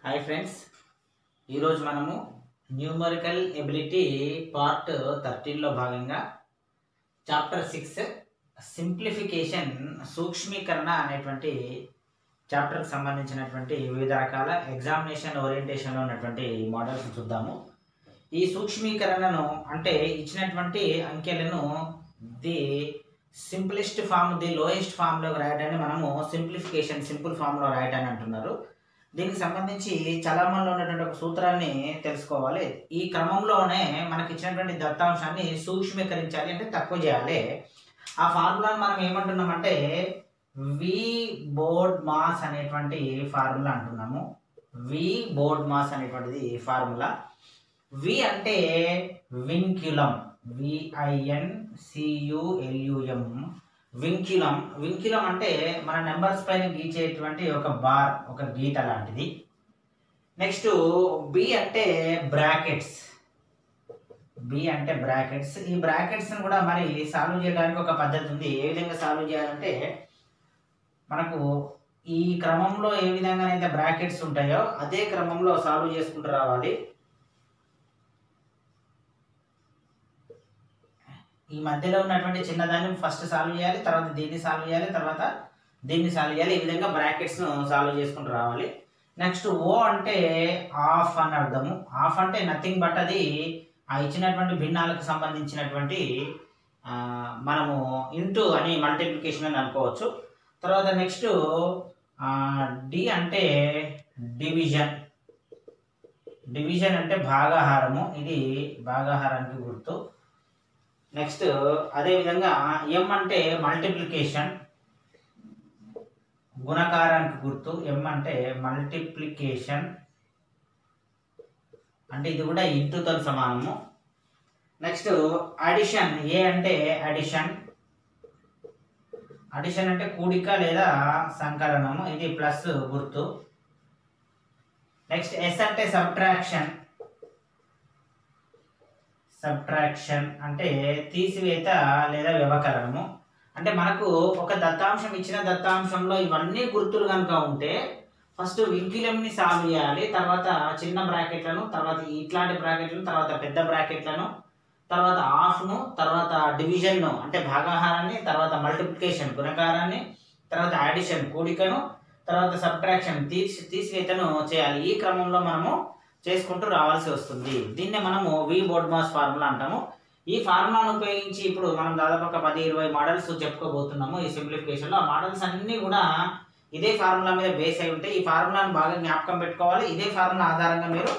Hi friends, ఈరోజు మనము numerical ability part 13లో భాగంగా చాప్టర్ 6 సింప్లిఫికేషన్ సూక్ష్మీకరణ అనేటువంటి చాప్టర్కి సంబంధించినటువంటి వివిధ రకాల ఎగ్జామినేషన్ ఓరియంటేషన్లో ఉన్నటువంటి మోడల్స్ చూద్దాము. ఈ సూక్ష్మీకరణను అంటే ఇచ్చినటువంటి అంకెలను the simplest form, the lowest ఫామ్లోకి రాయడాన్ని మనము సింప్లిఫికేషన్, సింపుల్ ఫామ్లో రాయడాన్ని అంటున్నారు. దీనికి సంబంధించి చలామణిలో ఉన్నటువంటి ఒక సూత్రాన్ని తెలుసుకోవాలి. ఈ క్రమంలోనే మనకి ఇచ్చినటువంటి దత్తాంశాన్ని సూక్ష్మీకరించాలి, అంటే తక్కువ చేయాలి. ఆ ఫార్ములాను మనం ఏమంటున్నామంటే వి బోర్డ్ మాస్ అనేటువంటి ఫార్ములా అంటున్నాము. వి బోర్డ్ మాస్ అనేటువంటిది ఫార్ములా. వి అంటే వింక్యులం, VINCULUM, వింక్యులం. వింక్యులం అంటే మన నెంబర్స్ పైన గీచేటువంటి ఒక బార్, ఒక గీత లాంటిది. నెక్స్ట్ బి అంటే బ్రాకెట్స్. బి అంటే బ్రాకెట్స్. ఈ బ్రాకెట్స్ని కూడా మరి సాల్వ్ చేయడానికి ఒక పద్ధతి ఉంది. ఏ విధంగా సాల్వ్ చేయాలంటే మనకు ఈ క్రమంలో ఏ విధంగానైతే బ్రాకెట్స్ ఉంటాయో అదే క్రమంలో సాల్వ్ చేసుకుంటూ రావాలి. ఈ మధ్యలో ఉన్నటువంటి చిన్నదాన్ని ఫస్ట్ సాల్వ్ చేయాలి, తర్వాత దీన్ని సాల్వ్ చేయాలి, తర్వాత దీన్ని సాల్వ్ చేయాలి. ఈ విధంగా బ్రాకెట్స్ను సాల్వ్ చేసుకుంటూ రావాలి. నెక్స్ట్ ఓ అంటే ఆఫ్ అని అర్థము. ఆఫ్ అంటే నథింగ్ బట్ అది ఆ ఇచ్చినటువంటి భిన్నాలకు సంబంధించినటువంటి మనము ఇంటూ అని మల్టిప్లికేషన్ అని అనుకోవచ్చు. తర్వాత నెక్స్ట్ డి అంటే డివిజన్. డివిజన్ అంటే భాగాహారము, ఇది భాగాహారానికి గుర్తు. నెక్స్ట్ అదేవిధంగా ఎం అంటే మల్టిప్లికేషన్, గుణకారానికి గుర్తు. ఎం అంటే మల్టిప్లికేషన్, అంటే ఇది కూడా ఇంటూతో సమానము. Next addition. ఏ అంటే అడిషన్. అడిషన్ అంటే కూడిక లేదా సంకలనము, ఇది ప్లస్ గుర్తు. నెక్స్ట్ ఎస్ అంటే సబ్ట్రాక్షన్. సబ్ట్రాక్షన్ అంటే తీసివేత లేదా వ్యవకలనము. అంటే మనకు ఒక దత్తాంశం ఇచ్చిన దత్తాంశంలో ఇవన్నీ గుర్తులు కనుక ఉంటే ఫస్ట్ వింక్యులంని సాల్వ్ చేయాలి, తర్వాత చిన్న బ్రాకెట్లను, తర్వాత ఇట్లాంటి బ్రాకెట్లను, తర్వాత పెద్ద బ్రాకెట్లను, తర్వాత ఆఫ్ను, తర్వాత డివిజన్ను అంటే భాగాహారాన్ని, తర్వాత మల్టిప్లికేషన్ గుణకారాన్ని, తర్వాత అడిషన్ కూడికను, తర్వాత సబ్ట్రాక్షన్ తీసివేతను చేయాలి. ఈ క్రమంలో మనము చేసుకుంటూ రావాల్సి వస్తుంది. దీన్నే మనము వి బోర్డ్ మాస్ ఫార్ములా అంటాము. ఈ ఫార్ములాను ఉపయోగించి ఇప్పుడు మనం దాదాపు ఒక 10-20 మోడల్స్ చెప్పుకోబోతున్నాము ఈ సింప్లిఫికేషన్లో. ఆ మోడల్స్ అన్నీ కూడా ఇదే ఫార్ములా మీద బేస్ అయి ఉంటాయి. ఈ ఫార్ములాను బాగా జ్ఞాపకం పెట్టుకోవాలి. ఇదే ఫార్ములా ఆధారంగా మీరు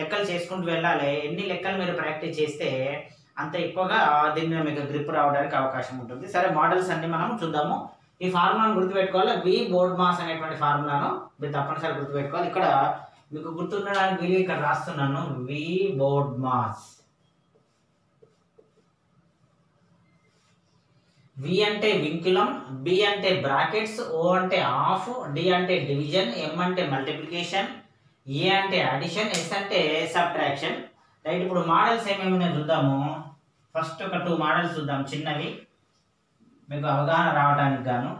లెక్కలు చేసుకుంటూ వెళ్ళాలి. ఎన్ని లెక్కలు మీరు ప్రాక్టీస్ చేస్తే అంత ఎక్కువగా దీని మీద మీకు గ్రిప్ రావడానికి అవకాశం ఉంటుంది. సరే, మోడల్స్ అన్ని మనం చూద్దాము. ఈ ఫార్ములాను గుర్తుపెట్టుకోవాలి. వి బోర్డ్ మాస్ అనేటువంటి ఫార్ములాను మీరు తప్పనిసరి గుర్తుపెట్టుకోవాలి. ఇక్కడ మీకు గుర్తుండడానికి వీలు ఇక్కడ రాస్తున్నాను, వి బోర్డ్ మాస్. వి అంటే వింక్యులం, బి అంటే బ్రాకెట్స్, ఓ అంటే ఆఫ్, డి అంటే డివిజన్, ఎం అంటే మల్టిప్లికేషన్, ఏ అంటే అడిషన్, ఎస్ అంటే సబ్ట్రాక్షన్. రైట్, ఇప్పుడు మోడల్స్ ఏమేమి చూద్దాము. ఫస్ట్ ఒక 2 మోడల్స్ చూద్దాం, చిన్నవి మీకు అవగాహన రావడానికి గాను.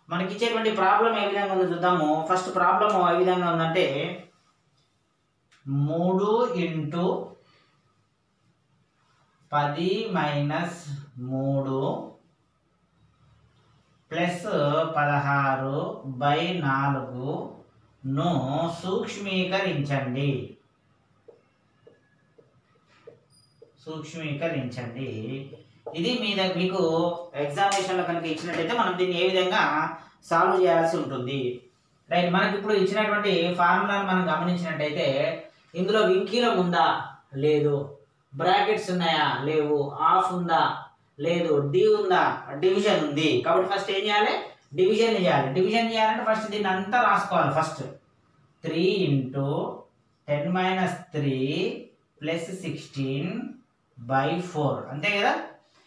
మనకి ఇచ్చేటువంటి ప్రాబ్లం ఏ విధంగా ఉందో చూద్దాము. ఫస్ట్ ప్రాబ్లం ఏ విధంగా ఉందంటే 3 × 10 - 3 ప్లస్ 16/4ను సూక్ష్మీకరించండి. సూక్ష్మీకరించండి. ఇది మీకు ఎగ్జామినేషన్లో కనుక ఇచ్చినట్టయితే మనం దీన్ని ఏ విధంగా సాల్వ్ చేయాల్సి ఉంటుంది. రైట్, మనకి ఇప్పుడు ఇచ్చినటువంటి ఫార్ములాను మనం గమనించినట్టయితే ఇందులో వింక్యులం ఉందా, లేదు. బ్రాకెట్స్ ఉన్నాయా, లేవు. ఆఫ్ ఉందా, లేదు. డి ఉందా, డివిజన్ ఉంది. కాబట్టి ఫస్ట్ ఏం చేయాలి, డివిజన్ చేయాలి. డివిజన్ చేయాలంటే ఫస్ట్ దీన్ని అంతా రాసుకోవాలి. ఫస్ట్ 3 × 10 - 3 + 16/4 అంతే కదా.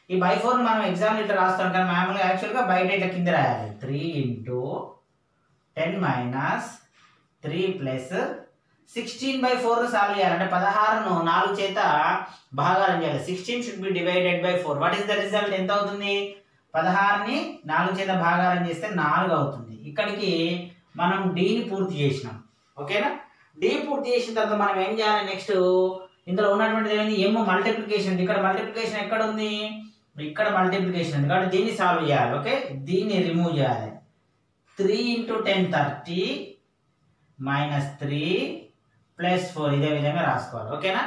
ఈ /4 మనం ఎగ్జామ్ ఇట్లా రాస్తాం కానీ మామూలుగా యాక్చువల్గా బయట ఇట్లా కింద రాయాలి. 3 × 10 - 3 + 16/4 సాల్వ్ చేయాలి. అంటే 16ను 4 చేత భాగారం చేయాలి. 16 should be divided by 4. What is the result? ఎంత అవుతుంది? 16ని 4 చేత భాగారం చేస్తే 4 అవుతుంది. ఇక్కడికి మనం డీని పూర్తి చేసినాం. ఓకేనా? డి పూర్తి చేసిన తర్వాత మనం ఏం చేయాలి నెక్స్ట్? ఇందులో ఉన్నటువంటిది ఏమైంది? ఎమ్ మల్టిప్లికేషన్. ఇక్కడ మల్టిప్లికేషన్ ఎక్కడ ఉంది? ఇక్కడ మల్టిప్లికేషన్ ఉంది కాబట్టి దీన్ని సాల్వ్ చేయాలి. ఓకే, దీన్ని రిమూవ్ చేయాలి. 3 × 10 30 -3 + 4 ఇదే విధంగా రాసుకోవాలి. ఓకేనా?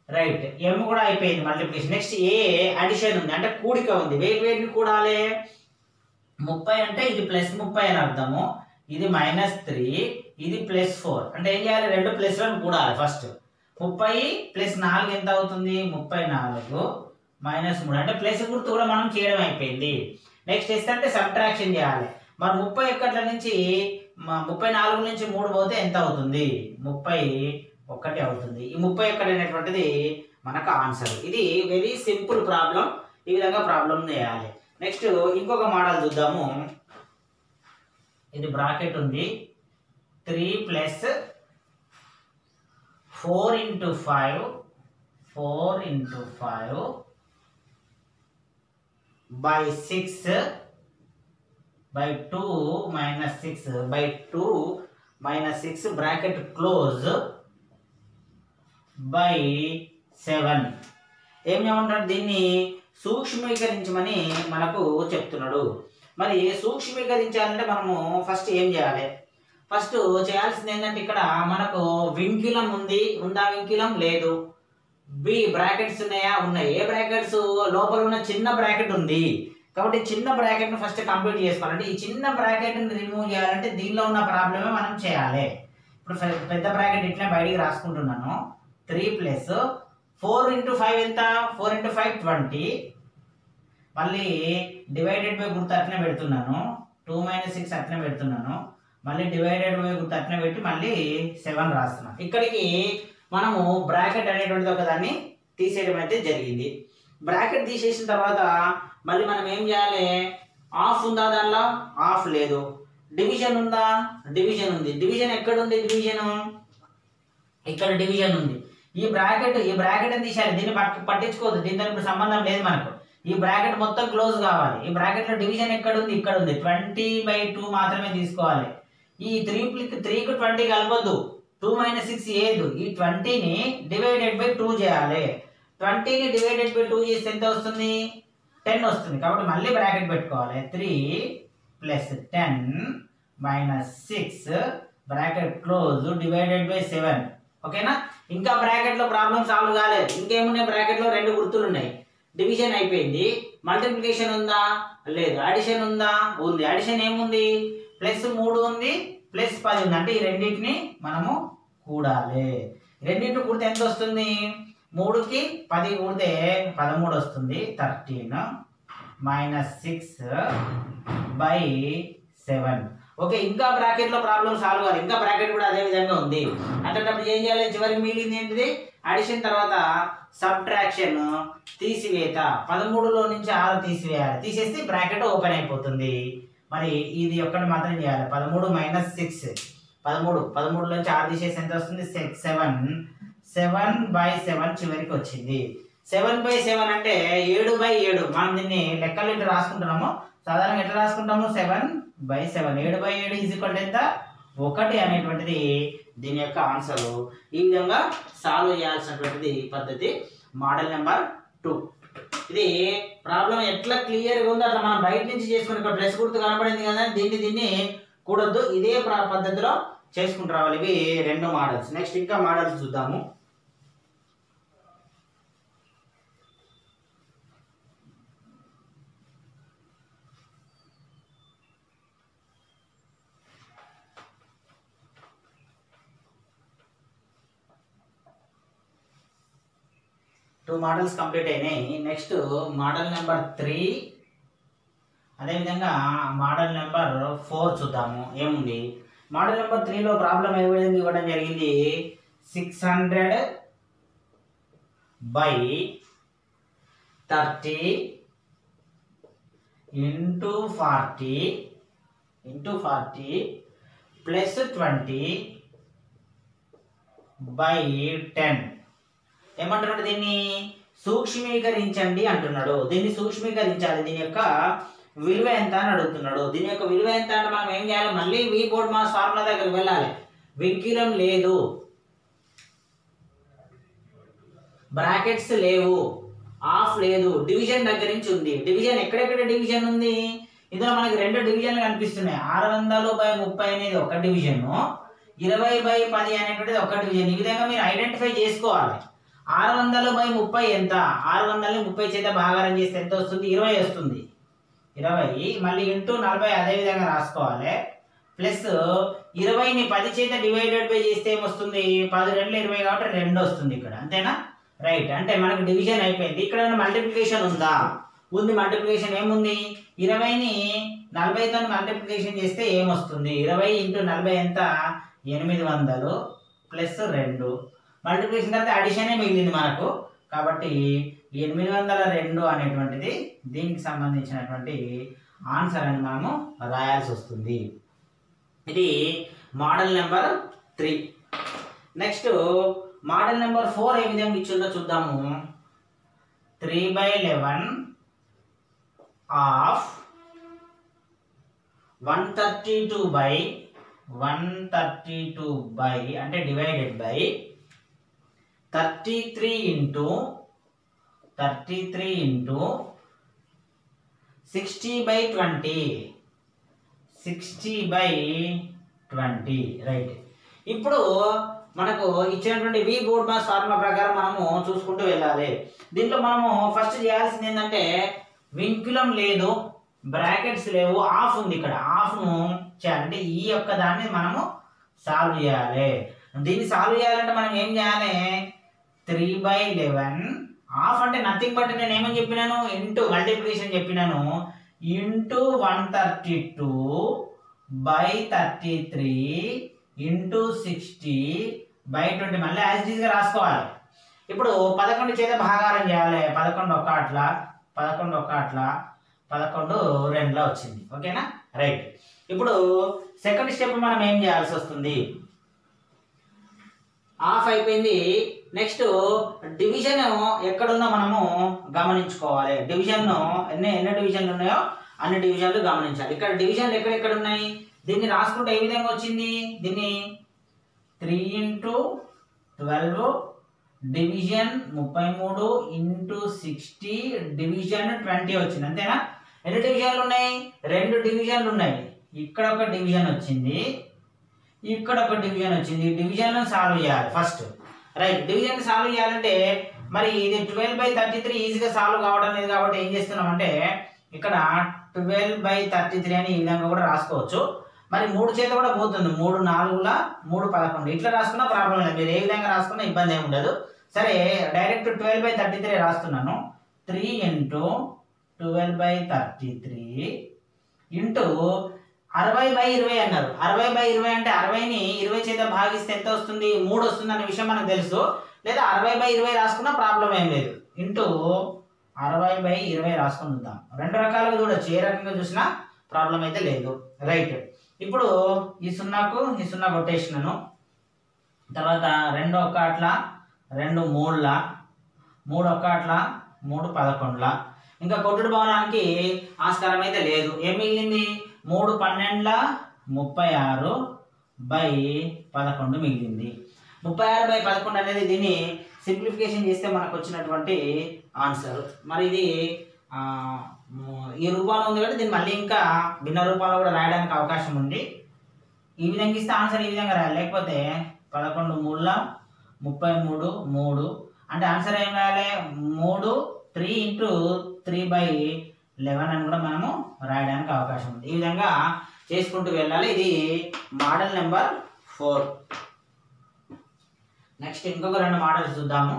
రైట్, ఎమ్ కూడా అయిపోయింది మల్టిప్లికేషన్. నెక్స్ట్ ఏ అడిషన్ ఉంది, అంటే కూడిక ఉంది. వేటిని కూడాలి? 30 అంటే ఇది +30 అని అర్థము, ఇది -3, ఇది +4. అంటే ఏం చేయాలి? రెండు ప్లస్లను కూడాలి. ఫస్ట్ 30 + 4 ఎంత అవుతుంది? 34 -3 అంటే ప్లస్ గుర్తు కూడా మనం చేయడం అయిపోయింది. నెక్స్ట్ ఎస్ అంటే సబ్ట్రాక్షన్ చేయాలి. మరి 31 నుంచి 34 నుంచి 3 పోతే ఎంత అవుతుంది? 31 అవుతుంది. ఈ 31 అనేటువంటిది మనకు ఆన్సర్. ఇది వెరీ సింపుల్ ప్రాబ్లం. ఈ విధంగా ప్రాబ్లం చేయాలి. నెక్స్ట్ ఇంకొక మోడల్ చూద్దాము. ఇది బ్రాకెట్ ఉంది. 3 + 4 × 5 / 6 / 2 - 6 / 2 - 6 బ్రాకెట్ క్లోజ్ /7. ఏం చేయమంటాడు? దీన్ని సూక్ష్మీకరించమని మనకు చెప్తున్నాడు. మరి సూక్ష్మీకరించాలంటే మనము ఫస్ట్ ఏం చేయాలి? ఫస్ట్ చేయాల్సింది ఏంటంటే ఇక్కడ మనకు వింకిలం ఉందా? వింకిలం లేదు. బి బ్రాకెట్స్ ఉన్నాయా? ఉన్నాయి. ఏ బ్రాకెట్స్? లోపల ఉన్న చిన్న బ్రాకెట్ ఉంది కాబట్టి చిన్న బ్రాకెట్ను ఫస్ట్ కంప్లీట్ చేసుకోవాలంటే ఈ చిన్న బ్రాకెట్ని రిమూవ్ చేయాలంటే దీనిలో ఉన్న ప్రాబ్లమే మనం చేయాలి. ఇప్పుడు పెద్ద బ్రాకెట్ ఇట్లా బయటికి రాసుకుంటున్నాను. 3 + 4 × 5 ఎంత? 4 × 5 20. మళ్ళీ డివైడెడ్ బై గుర్తు అట్లనే పెడుతున్నాను. 2 - 6 అట్లనే పెడుతున్నాను. మళ్ళీ డివైడెడ్ బై గుర్తు అట్లనే పెట్టి మళ్ళీ 7 రాస్తున్నాను. ఇక్కడికి మనము బ్రాకెట్ అనేటువంటిది ఒకదాన్ని తీసేయడం అయితే జరిగింది. బ్రాకెట్ తీసేసిన తర్వాత మళ్ళీ మనం ఏం చేయాలి? ఆఫ్ ఉందా? దానిలో ఆఫ్ లేదు. డివిజన్ ఉందా? డివిజన్ ఉంది. డివిజన్ ఎక్కడ ఉంది? డివిజన్ ఇక్కడ డివిజన్ ఉంది. ఈ బ్రాకెట్ అని తీసేయాలి. దీన్ని పట్టించుకోవద్దు, దీంతో ఇప్పుడు సంబంధం లేదు మనకు. ఈ బ్రాకెట్ మొత్తం క్లోజ్ కావాలి. ఈ బ్రాకెట్ లో డివిజన్ ఎక్కడ ఉంది? ఇక్కడ ఉంది. 20/2 మాత్రమే తీసుకోవాలి. ఈ 3కు 20 కలపొద్దు. 2 - 6 ఏదు. ఈ 20ని డివైడెడ్ బై 2 చేయాలి. 20ని డివైడెడ్ బై 2 చేస్తే ఎంత వస్తుంది? 10 వస్తుంది. కాబట్టి మళ్ళీ బ్రాకెట్ పెట్టుకోవాలి. 3 + 10 - 6 బ్రాకెట్ క్లోజ్ డివైడెడ్ బై 7. ఓకేనా? ఇంకా బ్రాకెట్ లో ప్రాబ్లం సాల్వ్ కాలేదు. ఇంకేమున్నాయి? బ్రాకెట్ లో రెండు గుర్తులు ఉన్నాయి. డివిజన్ అయిపోయింది. మల్టిప్లికేషన్ ఉందా? లేదు. అడిషన్ ఉందా? ఉంది. అడిషన్ ఏముంది? +3 ఉంది, +10 ఉంది. అంటే ఈ రెండింటిని మనము కూడాలి. రెండింటిని కూడితే ఎంత వస్తుంది? 3కి 10 కూడితే 13 వస్తుంది. 13 - 6/7. ఓకే, ఇంకా బ్రాకెట్ లో ప్రాబ్లం సాల్వ్ కాదు. ఇంకా బ్రాకెట్ కూడా అదే విధంగా ఉంది. అట్లాంటప్పుడు ఏం చేయాలి? చివరికి మిగిలింది ఏంటిది? అడిషన్ తర్వాత సబ్ట్రాక్షన్, తీసివేత. 13లో నుంచి 6 తీసివేయాలి. తీసేస్తే బ్రాకెట్ ఓపెన్ అయిపోతుంది. మరి ఇది ఒక్కటి మాత్రం చేయాలి. 13 - 6 13 నుంచి 6 తీసేసి ఎంత వస్తుంది? 7 7/7 చివరికి వచ్చింది. 7/7 అంటే 7/7. మనం దీన్ని లెక్కలు ఇట్లా రాసుకుంటున్నాము. సాధారణంగా ఎట్లా రాసుకుంటాము? 7/7. 7/7 ఎంత? 1 అనేటువంటిది దీని యొక్క ఆన్సర్. ఈ విధంగా సాల్వ్ చేయాల్సినటువంటిది పద్ధతి. Model number 2. ఇది ప్రాబ్లం ఎట్లా క్లియర్గా ఉందో అట్లా మనం బయట నుంచి చేసుకుని ఇక్కడ ప్లస్ గుర్తు కనపడింది కదా, దీన్ని కూడొద్దు. ఇదే పద్ధతిలో చేసుకుంటూ రావాలి. ఇవి రెండు మోడల్స్. నెక్స్ట్ ఇంకా మోడల్స్ చూద్దాము. టూ మోడల్స్ కంప్లీట్ అయినాయి. నెక్స్ట్ మోడల్ నెంబర్ 3, అదేవిధంగా మోడల్ నెంబర్ 4 చూద్దాము. ఏముంది? మోడల్ నెంబర్ 3లో ప్రాబ్లం ఏ విధంగా ఇవ్వడం జరిగింది? 600/30 × 40 + 20/10. ఏమంటున్నాడు? దీన్ని సూక్ష్మీకరించండి అంటున్నాడు. దీన్ని సూక్ష్మీకరించాలి. దీని యొక్క విలువ ఎంత అని అడుగుతున్నాడు. దీని యొక్క విలువ ఎంత అంటే మనం ఏం చేయాలి, మళ్ళీ వి బోర్డ్ మాస్ ఫార్ములా దగ్గరికి వెళ్ళాలి. వింకిలం లేదు, బ్రాకెట్స్ లేవు, ఆఫ్ లేదు, డివిజన్ దగ్గర నుంచి ఉంది. డివిజన్ ఎక్కడెక్కడ డివిజన్ ఉంది, ఇందులో మనకి 2 డివిజన్లు కనిపిస్తున్నాయి. 600/30 అనేది ఒక డివిజన్, 20/10 అనేటువంటిది ఒక డివిజన్. ఈ విధంగా మీరు ఐడెంటిఫై చేసుకోవాలి. 600/30 ఎంత, 600ని 30 చేత భాగారం చేస్తే ఎంత వస్తుంది, 20 వస్తుంది. 20 మళ్ళీ ఇంటూ 40 అదే విధంగా రాసుకోవాలి. ప్లస్ 20ని 10 చేత డివైడెడ్ బై చేస్తే ఏమొస్తుంది, 10 2 20 కాబట్టి 2 వస్తుంది ఇక్కడ, అంతేనా? రైట్. అంటే మనకు డివిజన్ అయిపోయింది. ఇక్కడ మల్టిప్లికేషన్ ఉందా, ఉంది. మల్టిప్లికేషన్ ఏముంది, 20ని 40తో మల్టిప్లికేషన్ చేస్తే ఏమొస్తుంది, 20 × 40 ఎంత, 800 ప్లస్ 2. మల్టిప్లికేషన్ తర్వాత అడిషనే మిగిలింది మనకు, కాబట్టి 802 అనేటువంటిది దీనికి సంబంధించినటువంటి ఆన్సర్ అని మనము రాయాల్సి వస్తుంది. ఇది model number 3. Next model number 4 ఏ విధంగా ఇచ్చిందో చూద్దాము. 3/11 ఆఫ్ 132/132 అంటే డివైడెడ్ బై 33 × 60/20 60/20 రైట్. ఇప్పుడు మనకు ఇచ్చినటువంటి వి బోర్డ్ మాస్ ఫార్ములా ప్రకారం మనము చూసుకుంటూ వెళ్ళాలి. దీంట్లో మనము ఫస్ట్ చేయాల్సింది ఏంటంటే, వింకులం లేదు, బ్రాకెట్స్ లేవు, ఆఫ్ ఉంది. ఇక్కడ ఆఫ్ను చేయాలంటే ఈ యొక్క దాన్ని మనము సాల్వ్ చేయాలి. దీన్ని సాల్వ్ చేయాలంటే మనం ఏం చేయాలి, 3/11 ఆఫ్ అంటే నథింగ్ బట్ నేను ఏమని చెప్పినాను, ఇంటూ మల్టిప్లికేషన్ చెప్పినాను, ఇంటూ 132/33 ఇంటూ 60/20 మళ్ళీ యాజ్ ఇట్ ఈస్గా రాసుకోవాలి. ఇప్పుడు 11 చేత భాగారం చేయాలి. 11 1 అట్లా, 11 1 అట్లా, 11 2 వచ్చింది. ఓకేనా? రైట్. ఇప్పుడు సెకండ్ స్టెప్ మనం ఏం చేయాల్సి వస్తుంది, ఆఫ్ అయిపోయింది. నెక్స్ట్ డివిజన్ ఎక్కడుందో మనము గమనించుకోవాలి. డివిజన్ ఎన్ని డివిజన్లు ఉన్నాయో అన్ని డివిజన్లు గమనించాలి. ఇక్కడ డివిజన్లు ఎక్కడెక్కడ ఉన్నాయి, దీన్ని రాసుకుంటే ఏ విధంగా వచ్చింది, దీన్ని 3 × 12 డివిజన్ 33 × 60 డివిజన్ 20 వచ్చింది, అంతేనా? ఎన్ని డివిజన్లు ఉన్నాయి, 2 డివిజన్లు ఉన్నాయి. ఇక్కడ ఒక డివిజన్ వచ్చింది, ఇక్కడ ఒక డివిజన్ వచ్చింది. డివిజన్ సాల్వ్ చేయాలి ఫస్ట్. రైట్. డివిజన్ సాల్వ్ చేయాలంటే మరి ఇది 12/33 ఈజీగా సాల్వ్ కావడం లేదు కాబట్టి ఏం చేస్తున్నామంటే, ఇక్కడ 12/33 అని ఈ విధంగా కూడా రాసుకోవచ్చు. మరి 3 చేత కూడా పోతుంది, 3 4 3 11 ఇట్లా రాసుకున్నా ప్రాబ్లం లేదు. మీరు ఏ విధంగా రాసుకున్నా ఇబ్బంది ఏమి ఉండదు. సరే, డైరెక్ట్ 12/33 రాస్తున్నాను. 3 × 12/33 ఇంటూ 60/20 అన్నారు. 60/20 అంటే 60ని 20 చేత భాగిస్తే ఎంత వస్తుంది, 3 వస్తుంది అనే విషయం మనకు తెలుసు. లేదా 60/20 రాసుకున్నా ప్రాబ్లం ఏం లేదు. ఇంటూ 60/20 రాసుకుని చూద్దాం. 2 రకాలుగా చూడొచ్చు, ఏ రకంగా చూసినా ప్రాబ్లం అయితే లేదు. రైట్. ఇప్పుడు ఈ 0కు ఈ 0 కొట్టేసినాను. తర్వాత 2 1 అట్లా, 2 3 3 1 అట్లా, 3 11 ఇంకా కొట్టుడు భవనానికి ఆస్కారం అయితే లేదు. ఏం మిగిలింది, 3 12 36/11 మిగిలింది. 36/11 అనేది దీన్ని సింప్లిఫికేషన్ చేస్తే మనకు వచ్చినటువంటి ఆన్సర్. మరి ఇది ఈ రూపంలో ఉంది కాబట్టి దీన్ని మళ్ళీ ఇంకా భిన్న రూపంలో కూడా రాయడానికి అవకాశం ఉంది. ఈ విధంగా ఇస్తే ఆన్సర్ ఈ విధంగా రాయాలి. లేకపోతే 11 3 33 3 అంటే ఆన్సర్ ఏం రాయాలి, 3 × 3/11 అని కూడా మనము రాయడానికి అవకాశం ఉంది. ఈ విధంగా చేసుకుంటూ వెళ్ళాలి. ఇది మోడల్ నెంబర్ 4. నెక్స్ట్ ఇంకొక 2 మోడల్స్ చూద్దాము.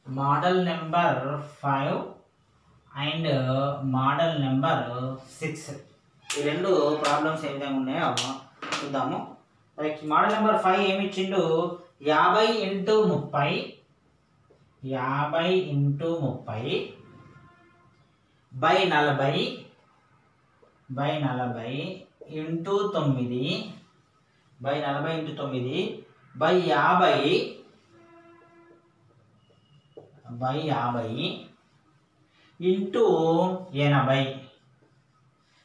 Model number 5 and model number 6 ఈ 2 ప్రాబ్లమ్స్ ఏ విధంగా ఉన్నాయో చూద్దాము. రైట్ మోడల్ నెంబర్ 5 ఏమి ఇచ్చిండు 50 into 30 50 into 30 by 40 into 9 by 40 into 9 by 50 into 80.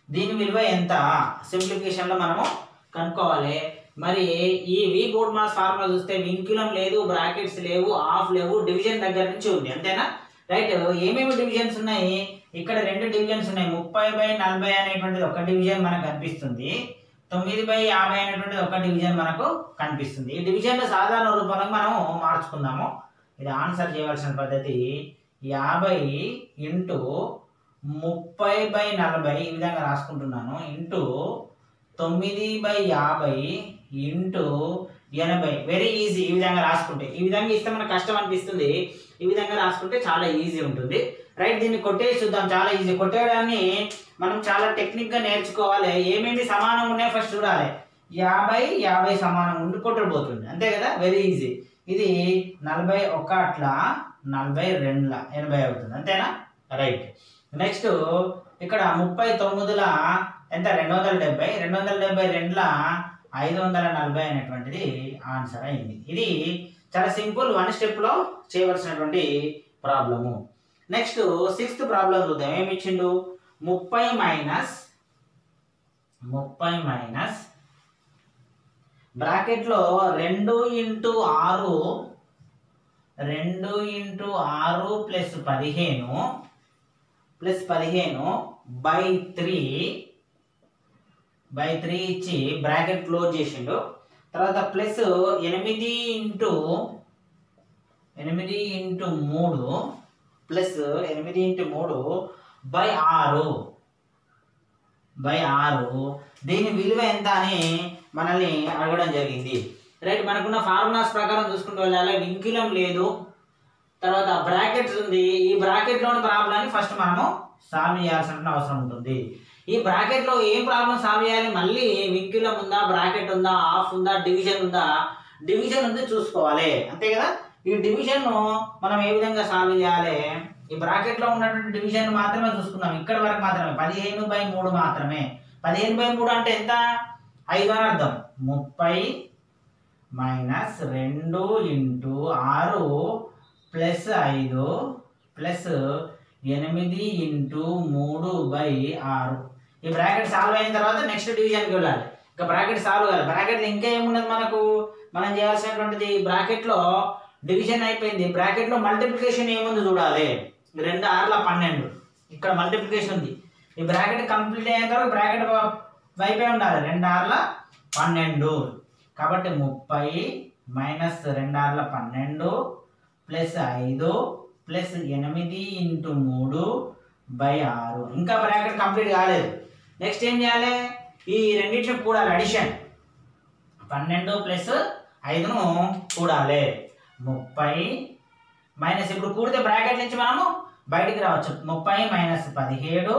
దీని విలువ ఎంత సింప్లిఫికేషన్లో మనము కనుక్కోవాలి. మరి ఈ వి బోర్డ్ మాస్ ఫార్ములా చూస్తే వింకులం లేదు, బ్రాకెట్స్ లేవు, ఆఫ్ లేవు, డివిజన్ దగ్గర నుంచి ఉంది అంతేనా. రైట్ ఏమేమి డివిజన్స్ ఉన్నాయి ఇక్కడ 2 డివిజన్స్ ఉన్నాయి. 30/40 అనేటువంటిది ఒక డివిజన్ మనకు కనిపిస్తుంది, 9/50 అనేటువంటిది ఒక డివిజన్ మనకు కనిపిస్తుంది. ఈ డివిజన్ సాధారణ రూపంలో మనం మార్చుకుందాము. ఇది ఆన్సర్ చేయవలసిన పద్ధతి 50 ఇంటూ 30/40 ఈ విధంగా రాసుకుంటున్నాను ఇంటూ 9/50 ఇంటూ 80. Very easy. ఈ విధంగా రాసుకుంటే, ఈ విధంగా ఇస్తే మనకు కష్టం అనిపిస్తుంది, ఈ విధంగా రాసుకుంటే చాలా ఈజీ ఉంటుంది. రైట్ దీన్ని కొట్టేసి చూద్దాం. చాలా ఈజీ. కొట్టేయడాన్ని మనం చాలా టెక్నిక్గా నేర్చుకోవాలి. ఏమేమి సమానం ఉన్నాయో ఫస్ట్ చూడాలి. 50 సమానం ఉండి కొట్టబోతుంది అంతే కదా. Very easy. ఇది 41 అట్లా 42 80 అవుతుంది అంతేనా. రైట్ నెక్స్ట్ ఇక్కడ 39 ఎంత 270 272 540 అనేటువంటిది ఆన్సర్ అయింది. ఇది చాలా సింపుల్ 1 స్టెప్లో చేయవలసినటువంటి ప్రాబ్లము. నెక్స్ట్ 6th ప్రాబ్లం చూద్దాం. ఏమి ఇచ్చిండు 30 మైనస్ బ్రాకెట్లో 2 ఇంటూ 6 ప్లస్ 15 బై 3 ఇచ్చి బ్రాకెట్ క్లోజ్ చేసిండు. తర్వాత plus 8 into 3 plus 8 into 3 by 6 దీని విలువ ఎంత అని మనల్ని అడగడం జరిగింది. రైట్ మనకున్న ఫార్ములాస్ ప్రకారం చూసుకుంటూ వెళ్ళాలి. వింకులం లేదు, తర్వాత బ్రాకెట్స్ ఉంది. ఈ బ్రాకెట్లోని ప్రాబ్లాన్ని ఫస్ట్ మనము సాల్వ్ చేయాల్సిన అవసరం ఉంటుంది. ఈ బ్రాకెట్లో ఏం ప్రాబ్లం సాల్వ్ చేయాలి, మళ్ళీ వింకులం ఉందా, బ్రాకెట్ ఉందా, ఆఫ్ ఉందా, డివిజన్ ఉందా, డివిజన్ ఉంది చూసుకోవాలి అంతే కదా. ఈ డివిజన్ మనం ఏ విధంగా సాల్వ్ చేయాలి, ఈ బ్రాకెట్లో ఉన్నటువంటి డివిజన్ మాత్రమే చూసుకుందాం. ఇక్కడ వరకు మాత్రమే 15/3 మాత్రమే. 15/3 అంటే ఎంత 5 అని అర్థం. 30 minus 2 into 6 plus 5 plus 8 into 3/6. ఈ బ్రాకెట్ సాల్వ్ అయిన తర్వాత నెక్స్ట్ డివిజన్కి వెళ్ళాలి. ఇంకా బ్రాకెట్ సాల్వ్ కావాలి. బ్రాకెట్లో ఇంకా ఏమున్నది మనకు, మనం చేయాల్సినటువంటిది బ్రాకెట్లో డివిజన్ అయిపోయింది. బ్రాకెట్లో మల్టిప్లికేషన్ ఏముంది చూడాలి. 2 6 12 ఇక్కడ మల్టిప్లికేషన్ ఉంది. ఈ బ్రాకెట్ కంప్లీట్ అయిన తర్వాత బ్రాకెట్ వైపే ఉండాలి. 2 6 12 కాబట్టి 30 మైనస్ 2 6 12 ప్లస్ 5 ప్లస్ 8 ఇంటూ 3/6. ఇంకా బ్రాకెట్ కంప్లీట్ కాలేదు. నెక్స్ట్ ఏం చేయాలి, ఈ రెండింటిని కూడాలి. అడిషన్ 12 ప్లస్ 5ను కూడాలి. 30 మైనస్ ఇప్పుడు కూడితే బ్రాకెట్ నుంచి మనము బయటికి రావచ్చు. 30 మైనస్ 17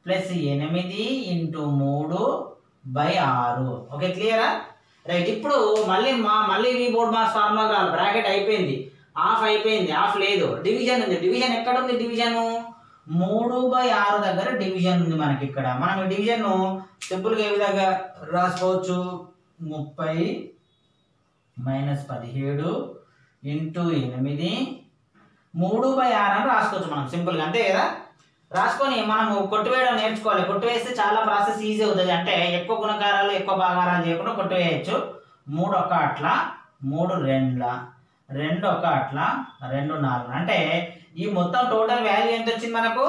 ప్లస్ 8 ఇంటూ 3/6. ఓకే క్లియరా. రైట్ ఇప్పుడు మళ్ళీ వి బోర్డ్ మాస్ ఫార్ములా కావాలి. బ్రాకెట్ అయిపోయింది, ఆఫ్ అయిపోయింది, ఆఫ్ లేదు, డివిజన్ ఉంది. డివిజన్ ఎక్కడ ఉంది, డివిజన్ 3/6 దగ్గర డివిజన్ ఉంది మనకి ఇక్కడ. మనం ఈ డివిజన్ సింపుల్గా ఏ విధంగా రాసుకోవచ్చు, 30 మైనస్ 17 ఇంటూ 8 3/6 అని రాసుకోవచ్చు మనం సింపుల్గా అంతే కదా. రాసుకొని మనము కొట్టివేయడం నేర్చుకోవాలి. కొట్టివేస్తే చాలా ప్రాసెస్ ఈజీ అవుతుంది. అంటే ఎక్కువ గుణకారాలు ఎక్కువ భాగారాలు చేయకుండా కొట్టివేయచ్చు. 3 1 అట్లా 3 2 2 1 అట్లా 2 4 అంటే ఈ మొత్తం టోటల్ వాల్యూ ఎంత వచ్చింది మనకు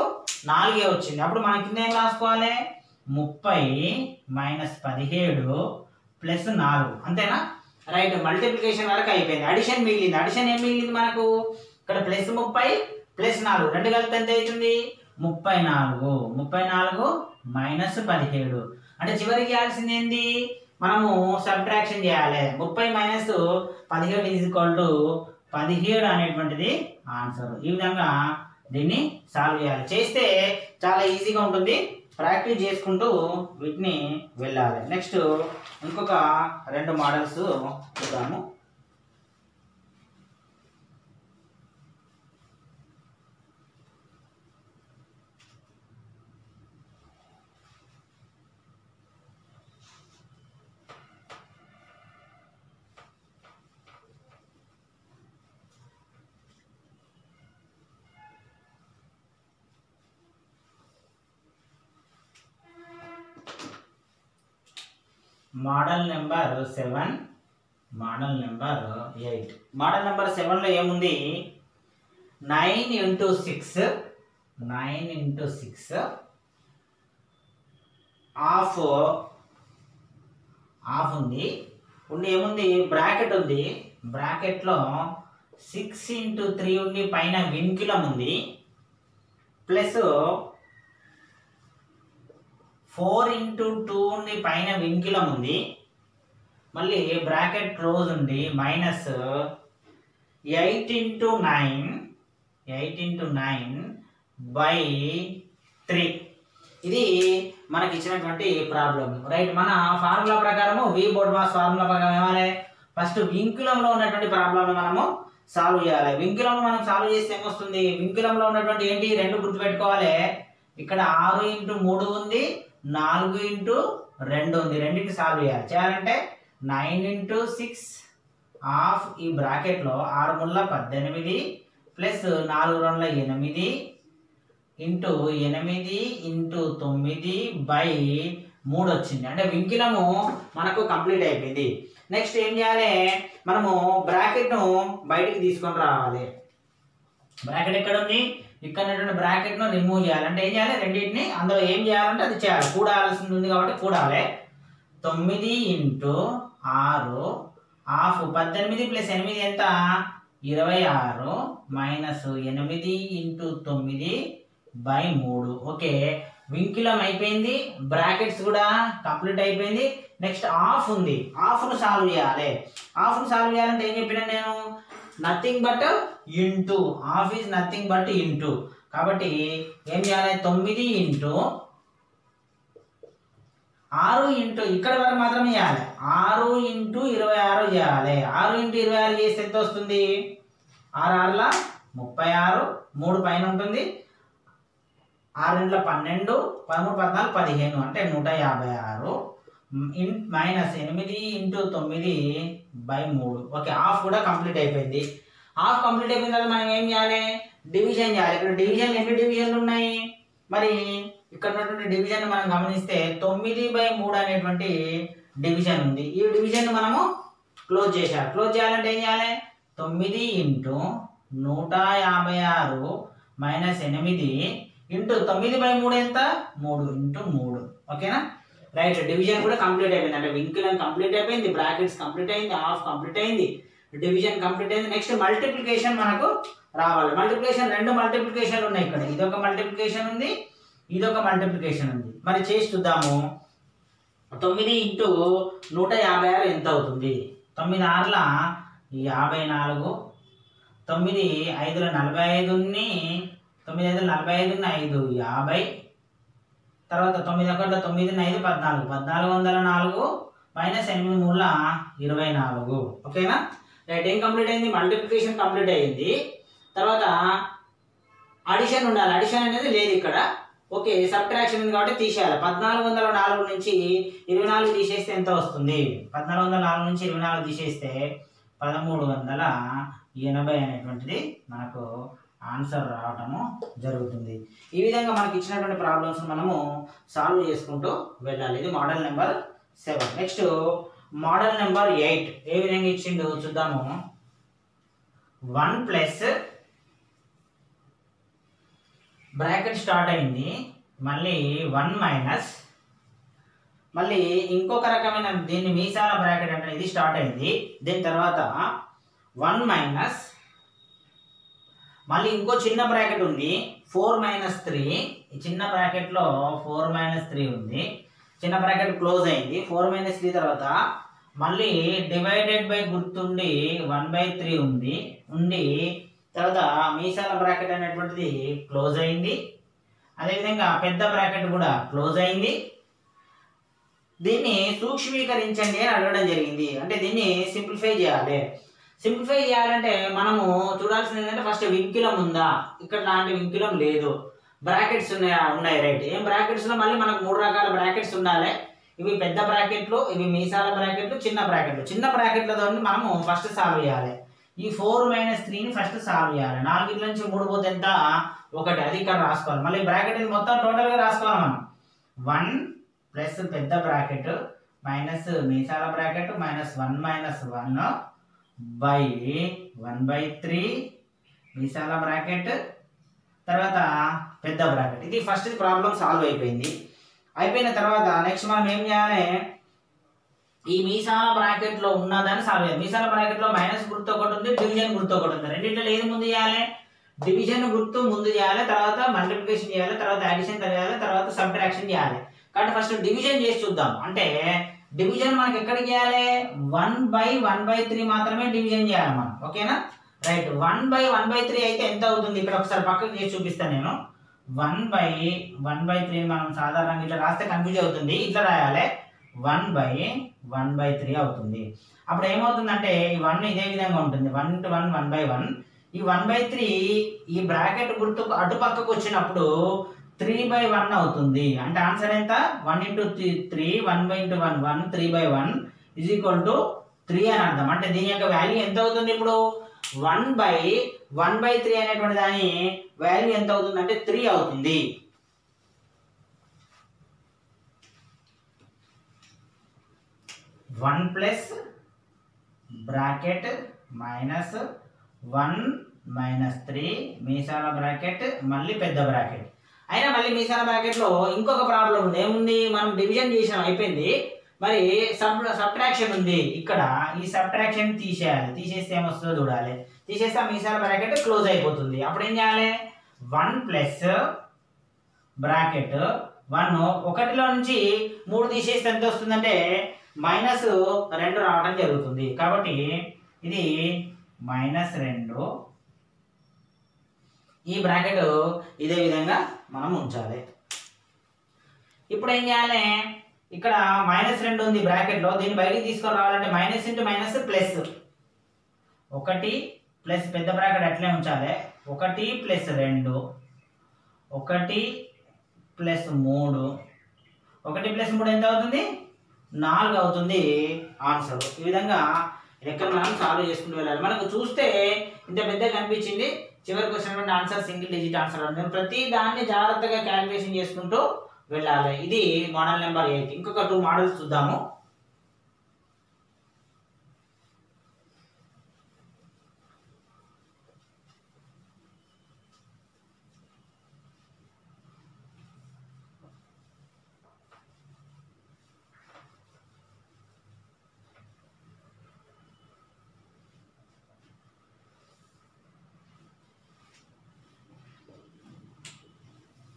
4 వచ్చింది. అప్పుడు మన కింద ఏం రాసుకోవాలి, 30 మైనస్ 17 ప్లస్ 4 అంతేనా. రైట్ మల్టిప్లికేషన్ వరకు అయిపోయింది. అడిషన్ మిగిలింది. అడిషన్ ఏం మిగిలింది మనకు, ఇక్కడ ప్లస్ 30 ప్లస్ 4 రెండు కలిపి ఎంత అవుతుంది 34 మైనస్ 17 అంటే చివరికి చేయాల్సింది ఏంది, మనము సబ్ట్రాక్షన్ చేయాలి. 30 మైనస్ 17 ఈజ్ ఈక్వల్ టు 17 అనేటువంటిది ఆన్సర్. ఈ విధంగా దీన్ని సాల్వ్ చేయాలి. చేస్తే చాలా ఈజీగా ఉంటుంది. ప్రాక్టీస్ చేసుకుంటూ వీటిని వెళ్ళాలి. నెక్స్ట్ ఇంకొక 2 మోడల్స్ చూద్దాము. Model number 7, model number 8. Model number 7లో ఏముంది? 9 × 6 హాఫ్ ఉంది. ఏముంది? బ్రాకెట్ ఉంది. బ్రాకెట్లో 6 × 3 ఉంది. పైన వింకిలం ఉంది. ప్లస్ 4 × 2 ఉంది. పైన వింకిలం ఉంది. మళ్ళీ బ్రాకెట్ క్లోజ్ ఉంది. మైనస్ 8 × 9/3. ఇది మనకి ఇచ్చినటువంటి ప్రాబ్లం, రైట్? మన ఫార్ములా ప్రకారము వి బోర్డ్ మాస్ ఫార్ములా ప్రకారం ఏమాలి? ఫస్ట్ వింకులంలో ఉన్నటువంటి ప్రాబ్లం మనము సాల్వ్ చేయాలి. వింకులం మనం సాల్వ్ చేస్తే ఏమొస్తుంది? వింకులంలో ఉన్నటువంటి ఏంటి? 2 గుర్తుపెట్టుకోవాలి. ఇక్కడ 6 × 3 ఉంది, 4 × 2 ఉంది. రెండింటిని సాల్వ్ చేయాలంటే 9 × 6 హాఫ్ ఈ బ్రాకెట్లో 6 × 18 ప్లస్ 4 × 8 ఇంటూ 8 × 9/3 వచ్చింది. అంటే వింకిలము మనకు కంప్లీట్ అయిపోయింది. నెక్స్ట్ ఏం చేయాలి? మనము బ్రాకెట్ను బయటికి తీసుకొని రావాలి. బ్రాకెట్ ఎక్కడ ఉంది? ఇక్కడ ఉన్నటువంటి బ్రాకెట్ను రిమూవ్ చేయాలి. అంటే ఏం చేయాలి? రెండింటిని అందులో ఏం చేయాలంటే అది చేయాలి. కూడాల్సింది ఉంది కాబట్టి కూడాలి. 9 × 6 హాఫ్ 18 + 8 ఎంత? 26 మైనస్ 8 × 9/3. ఓకే, వింకిలం అయిపోయింది. బ్రాకెట్స్ కూడా కంప్లీట్ అయిపోయింది. నెక్స్ట్ హాఫ్ ఉంది. హాఫ్ను సాల్వ్ చేయాలి. హాఫ్ను సాల్వ్ చేయాలంటే ఏం చెప్పినా నేను? Nothing but into. Half is nothing but into. కాబట్టి ఏం చేయాలి? 9 × 6 ఇంటూ ఇక్కడ వరకు మాత్రమే చేయాలి. 6 × 26 చేయాలి. 6 × 26 చేస్తే ఎంత వస్తుంది? 6 × 6 = 36, 3 పైన ఉంటుంది. 6 × 12, 13, 14, 15 అంటే 156 మైనస్ 8 × 9/3. ఓకే, హాఫ్ కూడా కంప్లీట్ అయిపోయింది. హాఫ్ కంప్లీట్ అయిపోయిన తర్వాత మనం ఏం చేయాలి? డివిజన్ చేయాలి. ఇక్కడ డివిజన్లు ఎన్ని డివిజన్లు ఉన్నాయి? మరి ఇక్కడ ఉన్నటువంటి డివిజన్ మనం గమనిస్తే 9/3 అనేటువంటి డివిజన్ ఉంది. ఈ డివిజన్ మనము క్లోజ్ చేయాలి. క్లోజ్ చేయాలంటే ఏం చేయాలి? 9 × 156 మైనస్ 8 ఇంటూ 9/3 ఎంత? 3 × 3. ఓకేనా? రైట్. డివిజన్ కూడా కంప్లీట్ అయిపోయింది. అంటే వింకిలం కంప్లీట్ అయిపోయింది, బ్రాకెట్స్ కంప్లీట్ అయింది, హాఫ్ కంప్లీట్ అయింది, డివిజన్ కంప్లీట్ అయింది. నెక్స్ట్ మల్టిప్లికేషన్ మనకు రావాలి. మల్టిప్లికేషన్ 2 మల్టిప్లికేషన్లు ఉన్నాయి. ఇక్కడ ఇదొక మల్టిప్లికేషన్ ఉంది, ఇదొక మల్టిప్లికేషన్ ఉంది. మరి చేసి చూద్దాము. 9 × 156 ఎంత అవుతుంది? 9 × 6 = 54, 9 × 5 = 45, 9 × 5 = 45, 5 = 50. తర్వాత 9 × 1 = 9, 5 = 14, 1404 మైనస్ 8 × 3 = 24. ఓకేనా? రైట్. ఏం కంప్లీట్ అయింది? మల్టిప్లికేషన్ కంప్లీట్ అయింది. తర్వాత అడిషన్ ఉండాలి. అడిషన్ అనేది లేదు ఇక్కడ. ఓకే, సబ్ట్రాక్షన్ ఉంది కాబట్టి తీసేయాలి. 1404 నుంచి 24 తీసేస్తే ఎంత వస్తుంది? 1404 నుంచి 24 తీసేస్తే 1380 అనేటువంటిది మనకు ఆన్సర్ రావటము జరుగుతుంది. ఈ విధంగా మనకి ఇచ్చినటువంటి ప్రాబ్లమ్స్ మనము సాల్వ్ చేసుకుంటూ వెళ్ళాలి. ఇది model number 7. Next model number 8 ఏ విధంగా ఇచ్చిండు చూద్దాము. 1 ప్లస్ బ్రాకెట్ స్టార్ట్ అయింది, మళ్ళీ 1 మైనస్, మళ్ళీ ఇంకొక రకమైన దీన్ని మీసాల బ్రాకెట్ అంటే ఇది స్టార్ట్ అయింది. దీని తర్వాత 1 మైనస్, మళ్ళీ ఇంకో చిన్న బ్రాకెట్ ఉంది 4 - 3. ఈ చిన్న బ్రాకెట్లో 4 - 3 ఉంది. చిన్న బ్రాకెట్ క్లోజ్ అయింది. 4 - 3 తర్వాత మళ్ళీ డివైడెడ్ బై గుర్తుండి 1/3 ఉండి తర్వాత మీసాల బ్రాకెట్ అనేటువంటిది క్లోజ్ అయింది. అదేవిధంగా పెద్ద బ్రాకెట్ కూడా క్లోజ్ అయింది. దీన్ని సూక్ష్మీకరించండి అని అడగడం జరిగింది. అంటే దీన్ని సింప్లిఫై చేయాలి. సింప్లిఫై చేయాలంటే మనము చూడాల్సింది ఏంటంటే ఫస్ట్ వింకులం ఉందా, ఇక్కడ లాంటి వింకులం లేదు. బ్రాకెట్స్ ఉన్నాయి రైట్. ఏం బ్రాకెట్స్లో మళ్ళీ మనకు 3 రకాల బ్రాకెట్స్ ఉండాలి. ఇవి పెద్ద బ్రాకెట్లు, ఇవి మీసాల బ్రాకెట్లు, చిన్న బ్రాకెట్లు. చిన్న బ్రాకెట్లతో మనము ఫస్ట్ సాల్వ్ చేయాలి. ఈ 4 - 3ని ఫస్ట్ సాల్వ్ చేయాలి. 4 నుంచి 3 పోతే ఎంత? 1. అది ఇక్కడ రాసుకోవాలి. మళ్ళీ బ్రాకెట్ ఇది మొత్తం టోటల్గా రాసుకోవాలి మనం. 1 ప్లస్ పెద్ద bracket minus Meesala bracket minus 1 - 1 by 1/3 Meesala bracket తర్వాత పెద్ద బ్రాకెట్. ఇది ఫస్ట్ ప్రాబ్లం సాల్వ్ అయిపోయింది. అయిపోయిన తర్వాత నెక్స్ట్ మనం ఏం చేయాలి? ఈ మీసాల బ్రాకెట్లో ఉన్నదాన్ని సాల్వ్ చేయాలి. మీసాల బ్రాకెట్లో మైనస్ గుర్తు ఒకటి ఉంది, డివిజన్ గుర్తు ఒకటి ఉంది. రెండింటిలో ఏది ముందు చేయాలి? డివిజన్ గుర్తు ముందు చేయాలి, తర్వాత మల్టిప్లికేషన్ చేయాలి, తర్వాత అడిషన్ చేయాలి, తర్వాత సబ్ట్రాక్షన్ చేయాలి. కాబట్టి ఫస్ట్ డివిజన్ చేసి చూద్దాం. అంటే డివిజన్ మనకి ఎక్కడికి చేయాలి? 1/1/3 మాత్రమే డివిజన్ చేయాలి మనం. ఓకేనా రైట్. 1/1/3 అయితే ఎంత అవుతుంది? ఇక్కడ ఒకసారి పక్కకు చేసి చూపిస్తాను నేను. 1/1/3 మనం సాధారణంగా ఇట్లా రాస్తే కన్ఫ్యూజ్ అవుతుంది. ఇట్లా రాయాలి 1/1/3 అవుతుంది. అప్పుడు ఏమవుతుందంటే ఈ 1 ఇదే విధంగా ఉంటుంది. 1 × 1 1/1. ఈ 1/3 ఈ బ్రాకెట్ గుర్తు అటు పక్కకు వచ్చినప్పుడు 3/1 అవుతుంది. అంటే ఆన్సర్ ఎంత? 1 × 3 1 × 1 1 3/1 = 3 అని అర్థం. అంటే దీని యొక్క వాల్యూ ఎంత అవుతుంది? ఇప్పుడు 1/1/3 అనేటువంటి దాని వాల్యూ ఎంత అవుతుంది అంటే 3 అవుతుంది. వన్ ప్లస్ బ్రాకెట్ మైనస్ 1 - 3 మీసాల బ్రాకెట్ మళ్ళీ పెద్ద బ్రాకెట్. అయినా మళ్ళీ మీసాల బ్రాకెట్లో ఇంకొక ప్రాబ్లం ఉంది. ఏముంది? మనం డివిజన్ చేసాం అయిపోయింది. మరి సబ్ట్రాక్షన్ ఉంది. ఇక్కడ ఈ సబ్ట్రాక్షన్ తీసేయాలి. తీసేస్తే ఏమొస్తుందో చూడాలి. తీసేస్తే మీసాల బ్రాకెట్ క్లోజ్ అయిపోతుంది. అప్పుడు ఏం చేయాలి? 1 ప్లస్ బ్రాకెట్ 1 1లో నుంచి 3 తీసేస్తే ఎంత వస్తుందంటే -2 రావడం జరుగుతుంది. కాబట్టి ఇది -2. ఈ బ్రాకెట్ ఇదే విధంగా మనం ఉంచాలి. ఇప్పుడు ఏం చేయాలి? ఇక్కడ -2 ఉంది బ్రాకెట్లో. దీన్ని బయటికి తీసుకొని రావాలంటే minus into minus plus 1 plus పెద్ద బ్రాకెట్ అట్లే ఉంచాలి. 1 + 2 1 + 3 1 + 3 ఎంత అవుతుంది? 4 అవుతుంది ఆన్సర్. ఈ విధంగా లెక్కలు మనం సాల్వ్ చేసుకుంటూ వెళ్ళాలి. మనకు చూస్తే ఇంత పెద్దగా కనిపించింది, చివరికి వచ్చినటువంటి ఆన్సర్ సింగిల్ డిజిట్ ఆన్సర్ అవుతుంది. ప్రతి దాన్ని జాగ్రత్తగా క్యాలిక్యులేషన్ చేసుకుంటూ వెళ్ళాలి. ఇది మోడల్ నెంబర్ 8. ఇంకొక 2 మోడల్స్ చూద్దాము.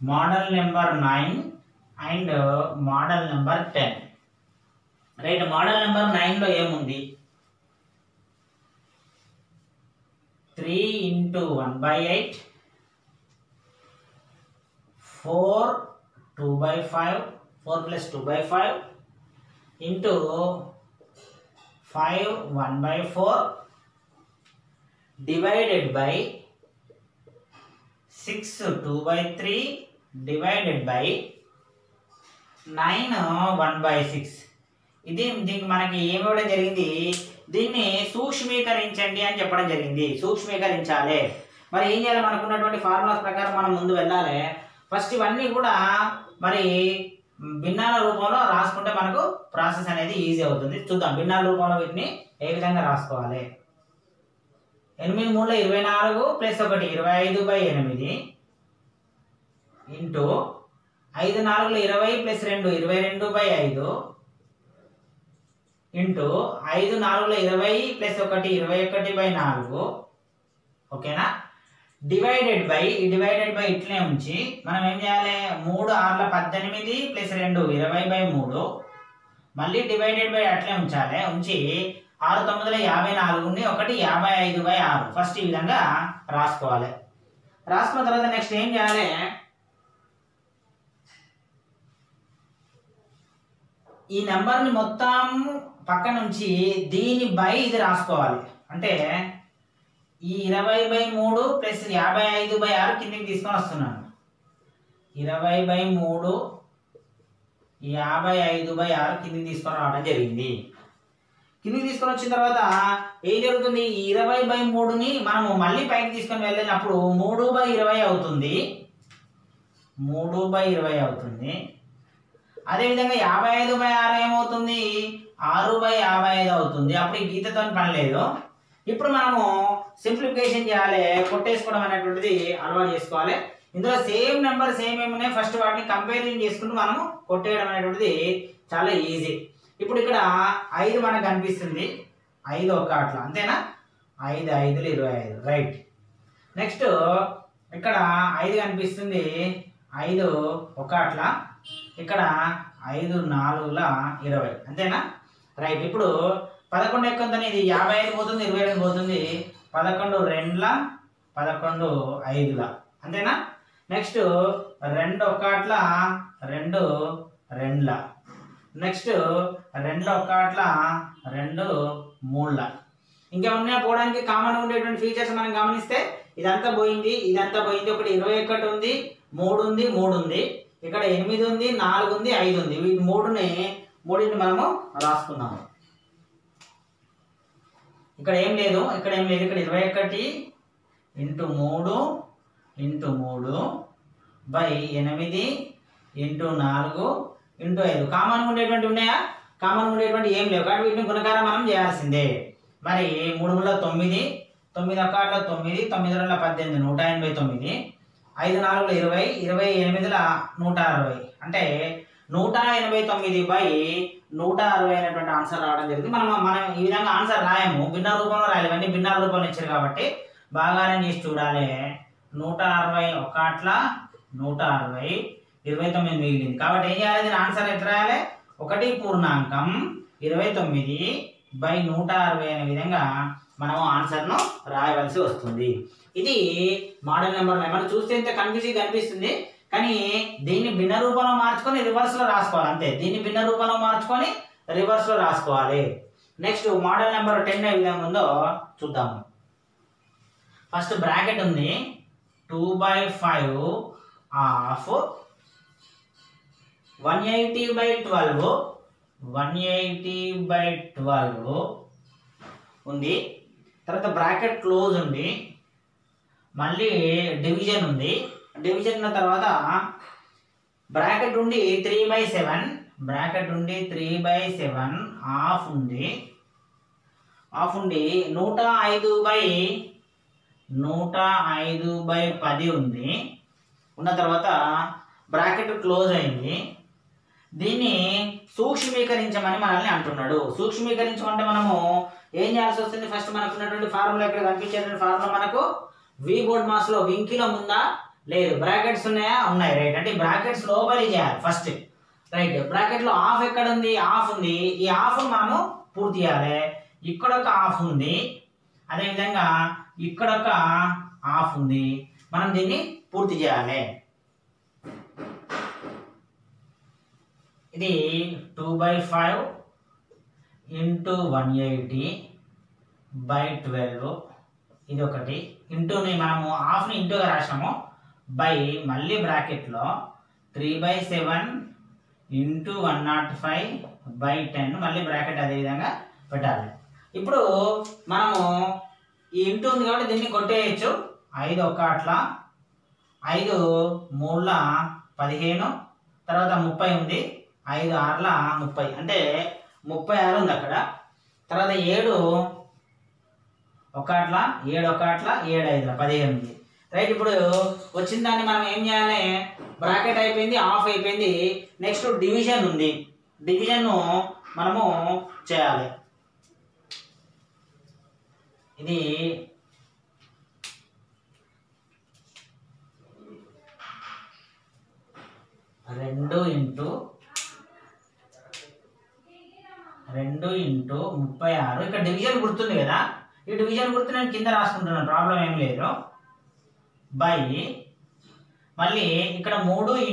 Model number 9 and model number 10. Right. Model number 9లో ఏముంది? 3 × 1/8 4 2/5 4 + 2/5 into 5 1/4 divided by 6 2/3 divided by 9 1/6. దీనికి మనకి ఏమి ఇవ్వడం జరిగింది? దీన్ని సూక్ష్మీకరించండి అని చెప్పడం జరిగింది. సూక్ష్మీకరించాలి. మరి ఏం చేయాలి? మనకున్నటువంటి ఫార్ములాస్ ప్రకారం మనం ముందు వెళ్ళాలి. ఫస్ట్ ఇవన్నీ కూడా మరి భిన్నాల రూపంలో రాసుకుంటే మనకు ప్రాసెస్ అనేది ఈజీ అవుతుంది. చూద్దాం భిన్నాల రూపంలో వీటిని ఏ విధంగా రాసుకోవాలి. 8 × 3 = 24 + 1 25/8 ఇంటూ 5 × 4 = 20 + 2 22/5 ఇంటూ 5 × 4 = 20 + 1 21/4. ఓకేనా? డివైడెడ్ బై ఇట్లనే ఉంచి మనం ఏం చేయాలి? 3 × 6 = 18 + 2 20/3 మళ్ళీ డివైడెడ్ బై అట్లే ఉంచాలి. ఉంచి 6 × 9 = 54 1 55/6 ఫస్ట్ ఈ విధంగా రాసుకోవాలి. రాసుకున్న తర్వాత నెక్స్ట్ ఏం చేయాలి? ఈ నెంబర్ని మొత్తం పక్క నుంచి దీని బై ఇది రాసుకోవాలి. అంటే ఈ 20/3 ప్లస్ 55/6 కిందకి తీసుకొని వస్తున్నాను. 20/3 55/6 కిందకి తీసుకొని రావడం జరిగింది. కిందకి తీసుకొని వచ్చిన తర్వాత ఏం జరుగుతుంది? ఈ 20/3ని మనము మళ్ళీ పైకి తీసుకొని వెళ్ళినప్పుడు 3/20 అవుతుంది. 3/20 అవుతుంది. అదేవిధంగా 55/6 ఏమవుతుంది? 6/55 అవుతుంది. అప్పుడు ఈ గీతతో పని లేదు. ఇప్పుడు మనము సింప్లిఫికేషన్ చేయాలి, కొట్టేసుకోవడం అనేటువంటిది అలవాటు చేసుకోవాలి. ఇందులో సేమ్ నెంబర్ సేమ్ ఏమున్నాయి, ఫస్ట్ వాటిని కంపేరింగ్ చేసుకుంటూ మనము కొట్టేయడం అనేటువంటిది చాలా ఈజీ. ఇప్పుడు ఇక్కడ 5 మనకు కనిపిస్తుంది. 5 ఒక అట్లా, అంతేనా? 5 5 25, రైట్. నెక్స్ట్ ఇక్కడ 5 కనిపిస్తుంది. 5 ఒక అట్లా, ఇక్కడ 5 4 20, అంతేనా? రైట్. ఇప్పుడు 11 ఎక్కువ ఇది 55 పోతుంది, 22 పోతుంది. 11 2 11 5, అంతేనా? నెక్స్ట్ 2 ఒక అట్లా, 2 2, నెక్స్ట్ 2 ఒక అట్లా, 2 3. ఇంకేమన్నా పోవడానికి కామన్ ఉండేటువంటి ఫీచర్స్ మనం గమనిస్తే ఇదంతా పోయింది, ఇదంతా పోయింది. ఒకటి 21 ఉంది, 3 ఉంది, 3 ఉంది. ఇక్కడ 8 ఉంది, 4 ఉంది, 5 ఉంది. వీటి మూడింటిని మనము రాసుకున్నాము. ఇక్కడ ఏం లేదు, ఇక్కడ 21 × 3 × 3 / 8 × 4 × 5. కామన్ ఉండేటువంటి ఉన్నాయా? కామన్ ఉండేటువంటి ఏం లేవు కాబట్టి వీటిని గుణకారం మనం చేయాల్సిందే. మరి 3 × 9, 9 ఒక 9, 9 2 18, 189, 5 4 20, 28 160, అంటే 189/160 అనేటువంటి ఆన్సర్ రావడం జరిగింది. మనం ఈ విధంగా ఆన్సర్ రాయము, భిన్న రూపంలో రాయాలి. ఇవన్నీ భిన్న రూపంలో ఇచ్చారు కాబట్టి బాగానే చేసి చూడాలి. 160 ఒక అట్లా, 160, 29 మిగిలింది. కాబట్టి ఏం చేయాలి? దీని ఆన్సర్ ఎట్లా రాయాలి? 1.29/160 అనే విధంగా మనము ఆన్సర్ను రాయవలసి వస్తుంది. ఇది మోడల్ నెంబర్ 9. మనం చూస్తే ఇంత కన్ఫ్యూజింగ్ అనిపిస్తుంది, కానీ దీన్ని భిన్న రూపంలో మార్చుకొని రివర్స్లో రాసుకోవాలి, అంతే. దీన్ని భిన్న రూపంలో మార్చుకొని రివర్స్లో రాసుకోవాలి. నెక్స్ట్ మోడల్ నెంబర్ 10 ఏ విధంగా ఉందో చూద్దాము. ఫస్ట్ బ్రాకెట్ ఉంది. 2/5 ఆఫ్ 180/12 ఉంది. తర్వాత బ్రాకెట్ క్లోజ్ ఉంది. మళ్ళీ డివిజన్ ఉంది. డివిజన్ ఉన్న తర్వాత బ్రాకెట్ ఉండి 3/7, బ్రాకెట్ ఉండి 3/7 ఆఫ్ ఉంది. ఆఫ్ ఉండి 105/10 ఉంది. ఉన్న తర్వాత బ్రాకెట్ క్లోజ్ అయింది. దీన్ని సూక్ష్మీకరించమని మనల్ని అంటున్నాడు. సూక్ష్మీకరించమంటే మనము ఏం చేయాల్సి వస్తుంది? ఫస్ట్ మనకు ఉన్నటువంటి ఫార్ములా, ఇక్కడ కనిపించేటువంటి ఫార్ములా మనకు వి బోర్డ్ మాస్ లో వింకిలో ఉందా? లేదు. బ్రాకెట్స్ ఉన్నాయా? ఉన్నాయి, రైట్. అంటే బ్రాకెట్స్ లోపలి చేయాలి ఫస్ట్, రైట్. బ్రాకెట్ లో ఆఫ్ ఎక్కడ ఉంది? ఆఫ్ ఉంది. ఈ ఆఫ్ మనము పూర్తి చేయాలి. ఇక్కడ ఒక ఆఫ్ ఉంది, అదేవిధంగా ఇక్కడ ఒక ఆఫ్ ఉంది. మనం దీన్ని పూర్తి చేయాలి. ఇది 2/5 × 180/12, ఇది ఒకటి. ఇంటూని మనము హాఫ్ని ఇంటూగా రాసాము, బై మళ్ళీ బ్రాకెట్లో 3/7 × 105/10 మళ్ళీ బ్రాకెట్ అదేవిధంగా పెట్టాలి. ఇప్పుడు మనము ఈ ఇంటూ ఉంది కాబట్టి దీన్ని కొట్టేయచ్చు. 5 ఒక అట్లా, 5 3 15, తర్వాత 30 ఉంది. 5 6 30, అంటే 36 ఉంది అక్కడ. తర్వాత 7 ఒక అట్లా, 7 ఒక అట్లా, 7 5 15 ఉంది, రైట్. ఇప్పుడు వచ్చిన దాన్ని మనం ఏం చేయాలి? బ్రాకెట్ అయిపోయింది, ఆఫ్ అయిపోయింది. నెక్స్ట్ డివిజన్ ఉంది. డివిజన్ మనము చేయాలి. ఇది 2 × 36. ఇక్కడ డివిజన్ గుర్తుంది కదా, ఈ డివిజన్ గుర్తు నేను కింద రాసుకుంటున్నాను, ప్రాబ్లం ఏం లేదు. బై మళ్ళీ ఇక్కడ 3 ×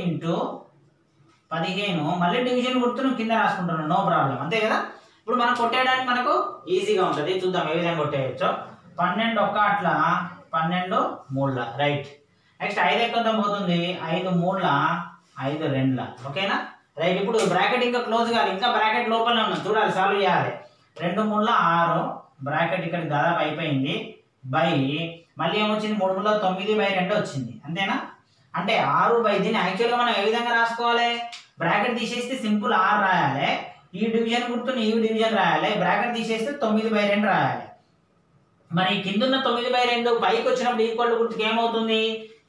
15 మళ్ళీ డివిజన్ గుర్తును కింద రాసుకుంటున్నాను, నో ప్రాబ్లం, అంతే కదా. ఇప్పుడు మనం కొట్టేయడానికి మనకు ఈజీగా ఉంటుంది. చూద్దాం ఏ విధంగా కొట్టేయచ్చో. 12 ఒక్క అట్లా 12 మూడుల, రైట్. నెక్స్ట్ 5 ఎక్కతో పోతుంది, 5 మూడుల 5 రెండుల, ఓకేనా, రైట్. ఇప్పుడు బ్రాకెట్ ఇంకా క్లోజ్ కాదు, ఇంకా బ్రాకెట్ లోపలనే ఉన్నాం, చూడాలి, సాల్వ్ చేయాలి. 2 మూడుల 6, బ్రాకెట్ ఇక్కడ దాదాపు అయిపోయింది, బై మళ్ళీ ఏమొచ్చింది 3 మూడుల 9/2 వచ్చింది, అంతేనా. అంటే 6/, దీన్ని యాక్చువల్గా మనం ఏ విధంగా రాసుకోవాలి, బ్రాకెట్ తీసేస్తే సింపుల్ 6 రాయాలి, ఈ డివిజన్ గుర్తుని ఈ డివిజన్ రాయాలి, బ్రాకెట్ తీసేస్తే 9/2 రాయాలి. మరి కింద ఉన్న 9/2 పైకి వచ్చినప్పుడు ఈక్వల్ గుర్తుకి ఏమవుతుంది,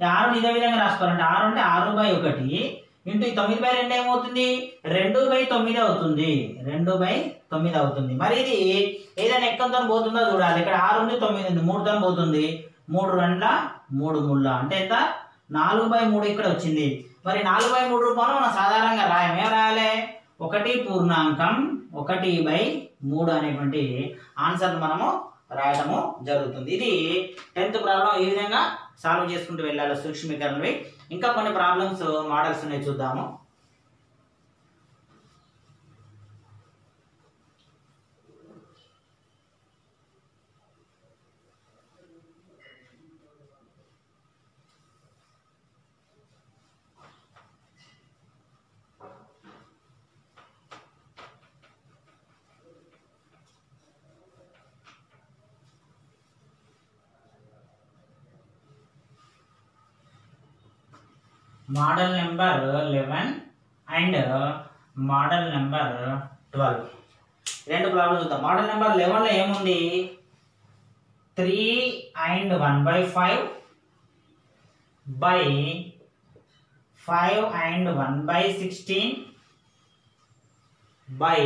6ని ఇదే విధంగా రాసుకోవాలంటే 6 అంటే 6/1 ఇంటూ ఈ 9/2 ఏమవుతుంది, 2/9 అవుతుంది, 2/9 అవుతుంది. మరి ఇది ఏదైనా ఎక్కంతో పోతుందో చూడాలి. ఇక్కడ 6 ఉంది, 9 ఉంది, 3తో పోతుంది, 3 రెండ్ల 3 మూడుల, అంటే ఎంత 4/3 ఇక్కడ వచ్చింది. మరి 4/3 రూపంలో మనం సాధారణంగా రాయం, ఏం రాయాలి, 1 పూర్ణాంకం 1/3 అనేటువంటి ఆన్సర్ మనము రాయడము జరుగుతుంది. ఇది 10th ప్రాబ్లం. ఈ విధంగా సాల్వ్ చేసుకుంటూ వెళ్ళాలి సూక్ష్మీకరణవి. ఇంకా కొన్ని ప్రాబ్లమ్స్ మోడల్స్ ఉన్నాయి, చూద్దాము. Model number 11 and model number 12 రెండు ప్రాబ్లమ్స్ చూద్దాం. మోడల్ నెంబర్ 11లో ఏముంది, 3 and 1/5 by 5 and 1/16 by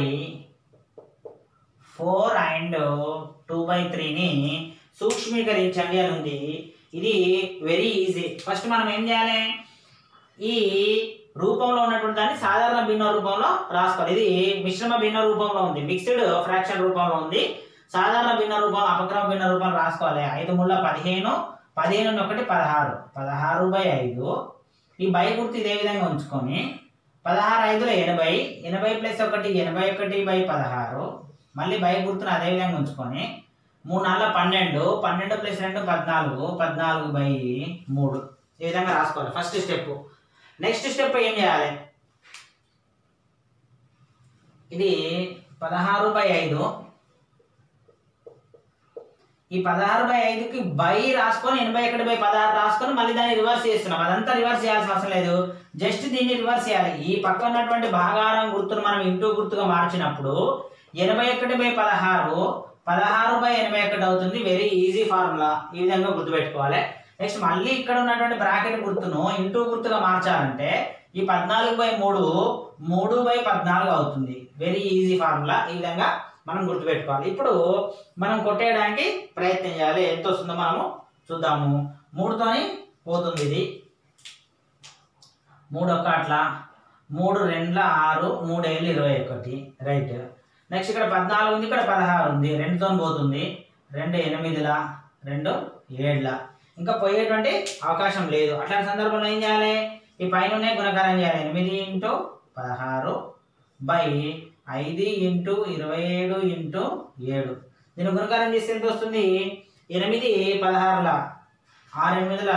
4 and 2/3ని సూక్ష్మీకరించండి అని ఉంది. ఇది వెరీ ఈజీ. ఫస్ట్ మనం ఏం చేయాలి, ఈ రూపంలో ఉన్నటువంటి దాన్ని సాధారణ భిన్న రూపంలో రాసుకోవాలి. ఇది మిశ్రమ భిన్న రూపంలో ఉంది, మిక్స్డ్ ఫ్రాక్షన్ రూపంలో ఉంది. సాధారణ భిన్న రూపం, అపక్రమ భిన్న రూపం రాసుకోవాలి. 5 మూడుల 15, 15 1 16, 16/5. ఈ బై గుర్తు ఇదే విధంగా ఉంచుకొని 16 5 80, 80 + 1 81/16. మళ్ళీ బై గుర్తును అదే విధంగా ఉంచుకొని 3 4 12, 12 + 2 14, 14/3 ఈ విధంగా రాసుకోవాలి. First step. నెక్స్ట్ స్టెప్ ఏం చేయాలి, ఇది 16/5, ఈ 16/5కి బై రాసుకొని 81/16 రాసుకొని మళ్ళీ దాన్ని రివర్స్ చేస్తున్నాం. అదంతా రివర్స్ చేయాల్సిన అవసరం లేదు, జస్ట్ దీన్ని రివర్స్ చేయాలి. ఈ పక్క ఉన్నటువంటి భాగారం గుర్తును మనం ఇంటూ గుర్తుగా మార్చినప్పుడు 81/16 16/81 అవుతుంది. వెరీ ఈజీ ఫార్ములా, ఈ విధంగా గుర్తుపెట్టుకోవాలి. నెక్స్ట్ మళ్ళీ ఇక్కడ ఉన్నటువంటి బ్రాకెట్ గుర్తును ఇంటూ గుర్తుగా మార్చాలంటే ఈ 14/3 3/14 అవుతుంది. వెరీ ఈజీ ఫార్ములా, ఈ విధంగా మనం గుర్తుపెట్టుకోవాలి. ఇప్పుడు మనం కొట్టేయడానికి ప్రయత్నం చేయాలి. ఎంత వస్తుందో మనము చూద్దాము. 3తోని పోతుంది ఇది, 3 1 అట్లా, 3 రెండ్ల 6, 3 ఏళ్ళు 21, రైట్. నెక్స్ట్ ఇక్కడ 14 ఉంది, ఇక్కడ 16 ఉంది, 2తో పోతుంది, 2 8ల, 2 7ల, ఇంకా పోయేటువంటి అవకాశం లేదు. అట్లాంటి సందర్భంలో ఏం చేయాలి, ఈ పైన గుణకారం చేయాలి. 8 × 16 by 5 × 27 × 7. దీన్ని గుణకారం చేస్తే ఎంత వస్తుంది, 8 16ల 6 8ల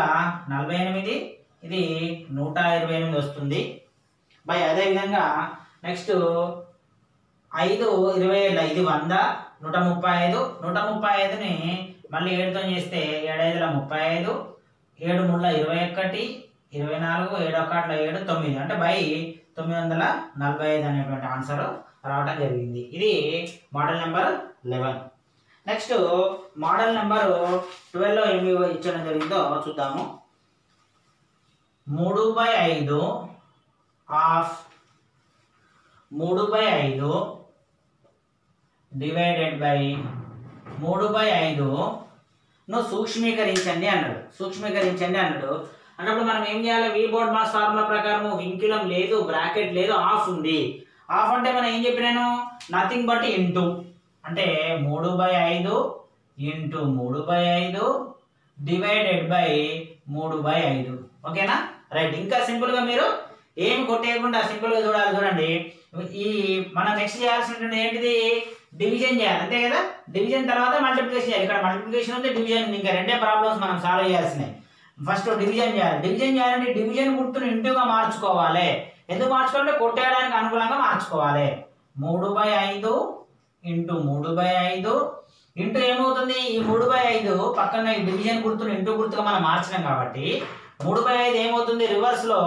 48, ఇది 128 వస్తుంది. బై అదేవిధంగా నెక్స్ట్ 5 27ల, ఇది 100, 135, 135ని మళ్ళీ 7తో చేస్తే 7 5ల 35, 7 3ల 21, 24, 7 1 7 9, అంటే బై 945 అనేటువంటి ఆన్సర్ రావడం జరిగింది. ఇది model number 11. Next model number 12లో ఏమి ఇచ్చడం జరిగిందో చూద్దాము. 3/5 ఆఫ్ 3/5 డివైడెడ్ బై 3/5 నువ్వు సూక్ష్మీకరించండి అన్నాడు. సూక్ష్మీకరించండి అన్నాడు అన్నప్పుడు మనం ఏం చేయాలి, వి బోర్డ్ మాస్ ఫార్ములా ప్రకారం వింకులం లేదు, బ్రాకెట్ లేదు, ఆఫ్ ఉంది. ఆఫ్ అంటే మనం ఏం చెప్పినాను, నథింగ్ బట్ ఇంటూ, అంటే 3/5 ఇంటూ 3/5 డివైడెడ్ బై 3/5. ఓకేనా, రైట్. ఇంకా సింపుల్గా మీరు ఏమి కొట్టేయకుండా సింపుల్గా చూడాలి. చూడండి, ఈ మనం నెక్స్ట్ చేయాల్సినటువంటి ఏంటిది, డివిజన్ చేయాలి అంతే కదా. డివిజన్ తర్వాత మల్టిప్లికేషన్ చేయాలి. ఇక్కడ మల్టిప్లికేషన్ ఉంది, డివిజన్ ఉంది. ఇంకా రెండే ప్రాబ్లమ్స్ మనం సాల్వ్ చేయాల్సినాయి. ఫస్ట్ డివిజన్ చేయాలి. డివిజన్ చేయాలంటే డివిజన్ గుర్తును ఇంటుగా మార్చుకోవాలి. ఎందుకు మార్చుకోవాలంటే కొట్టేయడానికి అనుకూలంగా మార్చుకోవాలి. 3/5 ఇంటూ 3/5 ఇంటూ ఏమవుతుంది, ఈ 3/5 పక్కన ఈ డివిజన్ గుర్తును ఇంటూ గుర్తుగా మనం మార్చినాం కాబట్టి 3/5 ఏమవుతుంది, రివర్స్ లో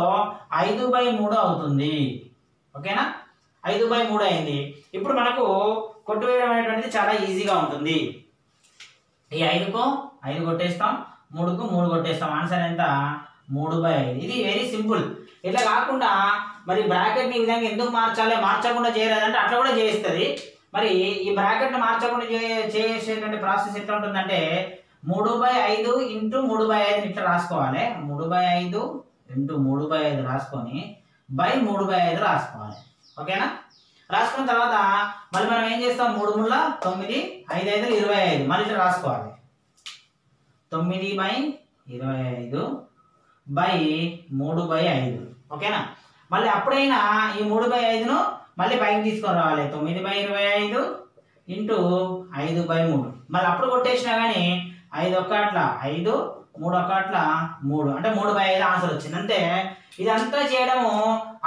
5/3 అవుతుంది. ఓకేనా, 5/3 అయింది. ఇప్పుడు మనకు కొట్టువేయడం అనేటువంటిది చాలా ఈజీగా ఉంటుంది. ఈ 5కు 5 కొట్టేస్తాం, 3కు 3 కొట్టేస్తాం. ఆన్సర్ ఎంత, 3/5. ఇది వెరీ సింపుల్. ఇట్లా కాకుండా మరి బ్రాకెట్ ని ఈ విధంగా ఎందుకు మార్చాలి, మార్చకుండా చేయలేదంటే అట్లా కూడా చేస్తుంది. మరి ఈ బ్రాకెట్ ని మార్చకుండా చేసేటువంటి ప్రాసెస్ ఎట్లా ఉంటుందంటే 3/5 ఇంటూ 3/5 ఇట్లా రాసుకోవాలి. 3/5 ఇంటూ 3/5 రాసుకొని బై 3/5 రాసుకోవాలి. ఓకేనా, రాసుకున్న తర్వాత మళ్ళీ మనం ఏం చేస్తాం, 3 3 9, 5 5 25 మళ్ళీ ఇట్లా రాసుకోవాలి. 9/25 బై 3/5. ఓకేనా, మళ్ళీ అప్పుడైనా ఈ 3/5ను మళ్ళీ పైకి తీసుకొని రావాలి. 9/25 ఇంటూ 5/3 మళ్ళీ అప్పుడు కొట్టేసినా కానీ 5 1 5, 3 1 3 అంటే 3/5 ఆన్సర్ వచ్చింది. అంతే. ఇదంతా చేయడము